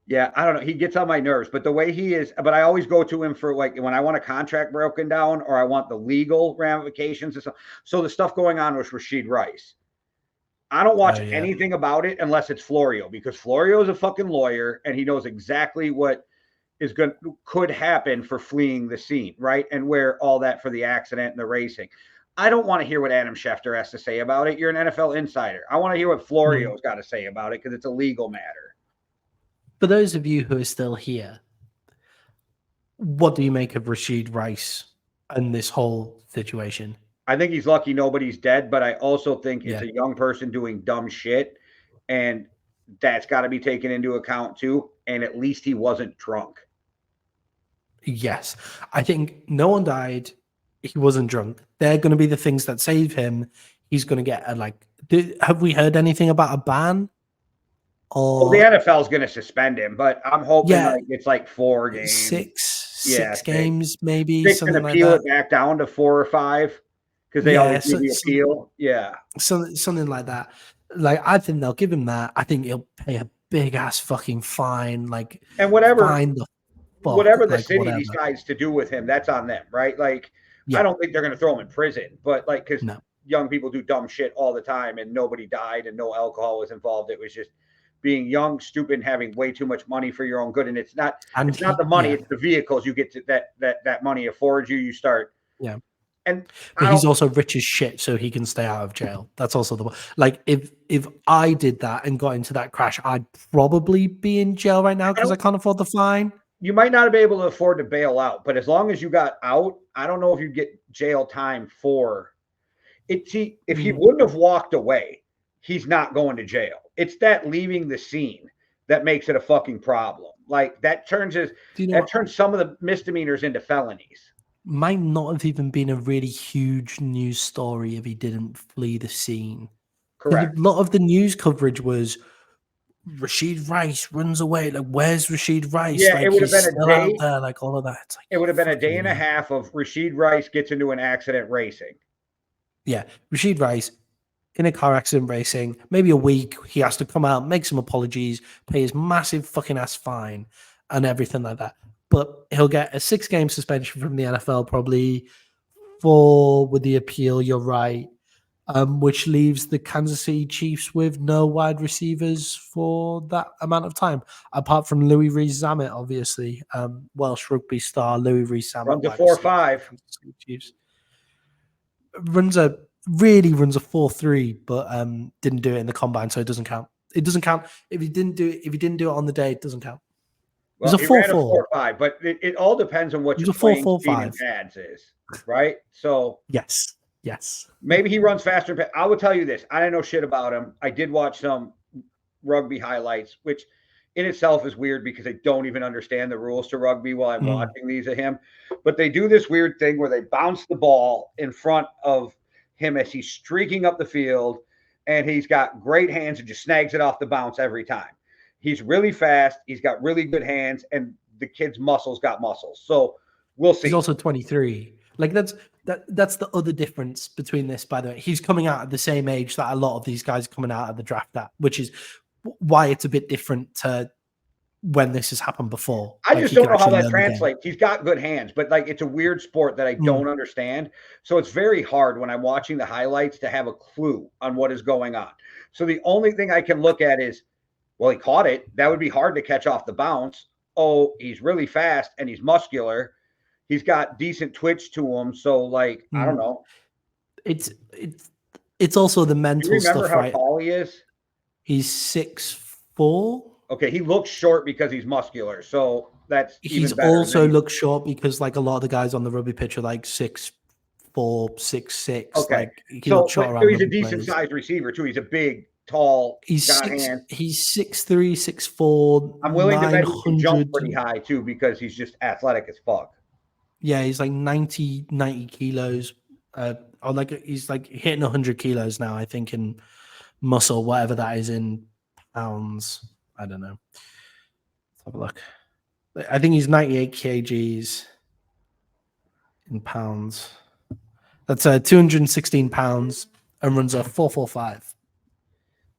Yeah, I don't know. He gets on my nerves, but the way he is, but I always go to him for like when I want a contract broken down or I want the legal ramifications and stuff. So the stuff going on with Rashid Rice. I don't watch anything about it unless it's Florio, because Florio is a fucking lawyer and he knows exactly what could happen for fleeing the scene, right? And where all that for the accident and the racing. I don't want to hear what Adam Schefter has to say about it. You're an NFL insider. I want to hear what Florio's got to say about it because it's a legal matter. For those of you who are still here, what do you make of Rashid Rice and this whole situation? I think he's lucky nobody's dead, but I also think it's a young person doing dumb shit, and that's got to be taken into account too. And at least he wasn't drunk. Yes. I think no one died. He wasn't drunk. They're going to be the things that save him. He's going to get a have we heard anything about a ban? Or the NFL is going to suspend him, but I'm hoping it's like 4 games, six games, maybe something like that. Appeal it back down to 4 or 5 because they always give the appeal. Something like that. Like I think they'll give him that. I think he'll pay a big ass fucking fine, and whatever the city decides to do with him, that's on them, right? Like I don't think they're going to throw him in prison, but like because young people do dumb shit all the time, and nobody died, and no alcohol was involved. It was just being young, stupid, and having way too much money for your own good. And it's not the money, it's the vehicles you get to that money affords you. You start. Yeah. And but he's also rich as shit, so he can stay out of jail. That's also if I did that and got into that crash, I'd probably be in jail right now because I can't afford the fine. You might not be able to afford to bail out, but as long as you got out, I don't know if you get jail time for it. See, if he wouldn't have walked away, he's not going to jail. It's that leaving the scene that makes it a fucking problem. Like that turns some of the misdemeanors into felonies. Might not have even been a really huge news story if he didn't flee the scene. Correct. A lot of the news coverage was Rashid Rice runs away. Like, where's Rashid Rice? Yeah, like, it would have been a day. Out there, like all of that. It's like, it would have been a day and a half of Rashid Rice gets into an accident racing. Yeah, Rashid Rice in a car accident racing. Maybe a week. He has to come out, make some apologies, pay his massive fucking ass fine, and everything like that. But he'll get a 6-game suspension from the NFL, probably 4 with the appeal. You're right. Which leaves the Kansas City Chiefs with no wide receivers for that amount of time, apart from Louis Rees-Zammit, obviously, Welsh rugby star Louis Rees-Zammit. Runs a 4.5. Chiefs runs a 4.3, but didn't do it in the combine, so it doesn't count. It doesn't count if he didn't do it. If he didn't do it on the day, it doesn't count. Well, he ran a 4.5, but it all depends on what your playing speed and pads is, right? So yes. Maybe he runs faster. I will tell you this: I didn't know shit about him. I did watch some rugby highlights, which in itself is weird because I don't even understand the rules to rugby while I'm watching these of him. But they do this weird thing where they bounce the ball in front of him as he's streaking up the field, and he's got great hands and just snags it off the bounce every time. He's really fast. He's got really good hands, and the kid's muscles got muscles. So we'll see. He's also 23. Like that's the other difference between this, by the way. He's coming out at the same age that a lot of these guys are coming out of the draft at, which is why it's a bit different to when this has happened before. I just don't know how that translates. He's got good hands, but like it's a weird sport that I don't understand. So it's very hard when I'm watching the highlights to have a clue on what is going on. So the only thing I can look at is, well, he caught it. That would be hard to catch off the bounce. Oh, he's really fast and he's muscular. He's got decent twitch to him. So like, I don't know. It's also the mental stuff, right? Do you remember how tall he is? He's 6'4". Okay, he looks short because he's muscular, so that's he's also looks short because like a lot of the guys on the rugby pitch are like 6'4", 6'6". Okay, like he looks short around. So he's a decent sized receiver too. He's a big, tall. He's 6'3", 6'4". I'm willing to bet he can jump pretty high too because he's just athletic as fuck. Yeah, he's like 90 kilos. Or like he's like hitting 100 kilos now, I think, in muscle, whatever that is in pounds. I don't know. Let's have a look. I think he's 98 kgs in pounds. That's 216 pounds and runs a 4.45.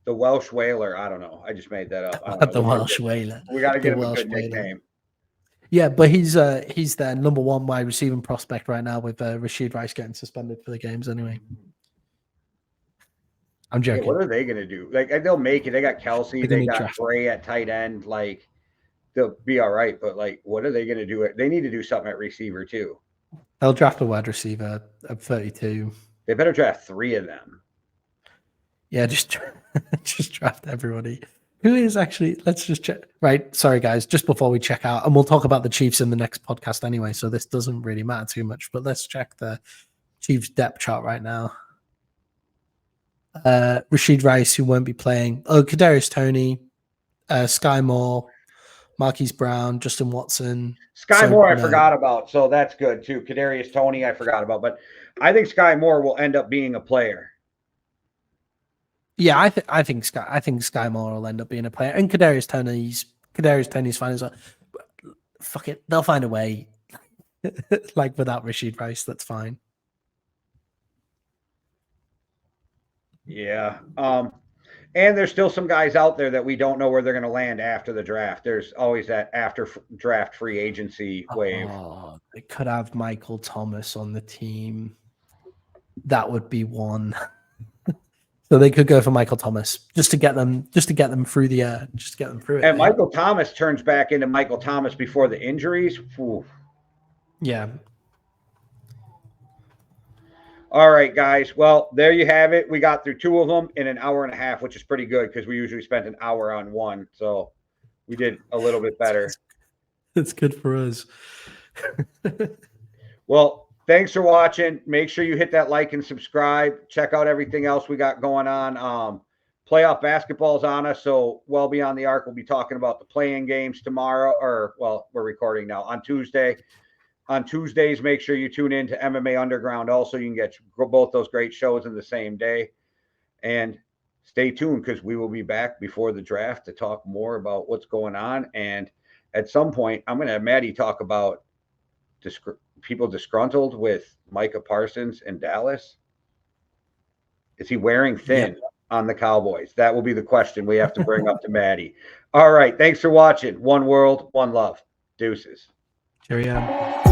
The Welsh Whaler. I don't know. I just made that up. The Welsh Whaler. We got to give him a good nickname. Yeah, but he's their number one wide receiving prospect right now with Rashid Rice getting suspended for the games anyway. I'm joking. Hey, what are they going to do? Like, they'll make it. They got Kelsey. They got Bray at tight end. Like, they'll be all right. But, like, what are they going to do? They need to do something at receiver, too. They'll draft a wide receiver at 32. They better draft 3 of them. Yeah, just draft everybody. Who is actually, let's just check. Right. Sorry, guys. Just before we check out, and we'll talk about the Chiefs in the next podcast anyway. So this doesn't really matter too much. But let's check the Chiefs depth chart right now. Rashid Rice, who won't be playing. Oh, Kadarius Toney, Sky Moore, Marquise Brown, Justin Watson. Sky Moore, I forgot about, so that's good too. Kadarius Toney, I forgot about, but I think Sky Moore will end up being a player. Yeah, I think Sky Moore will end up being a player, and Kadarius Toney's fine as well. Fuck it, they'll find a way. Like without Rashid Rice, that's fine. Yeah. And there's still some guys out there that we don't know where they're going to land after the draft. There's always that after draft free agency wave. Oh, they could have Michael Thomas on the team. That would be one. So they could go for Michael Thomas just to get them through the And Michael Thomas turns back into Michael Thomas before the injuries. Ooh. Yeah. All right, guys. Well, there you have it. We got through 2 of them in an hour and a half, which is pretty good because we usually spent an hour on one. So we did a little bit better. That's good for us. Well, thanks for watching. Make sure you hit that like and subscribe. Check out everything else we got going on. Playoff basketball's on us, so well beyond the arc. We'll be talking about the play-in games tomorrow, or well, we're recording now on Tuesday. On Tuesdays, make sure you tune in to MMA Underground. Also, you can get both those great shows in the same day. And stay tuned because we will be back before the draft to talk more about what's going on. And at some point, I'm going to have Maddie talk about people disgruntled with Micah Parsons in Dallas. Is he wearing thin on the Cowboys? That will be the question we have to bring up to Maddie. All right. Thanks for watching. One world, one love. Deuces. Cheerio.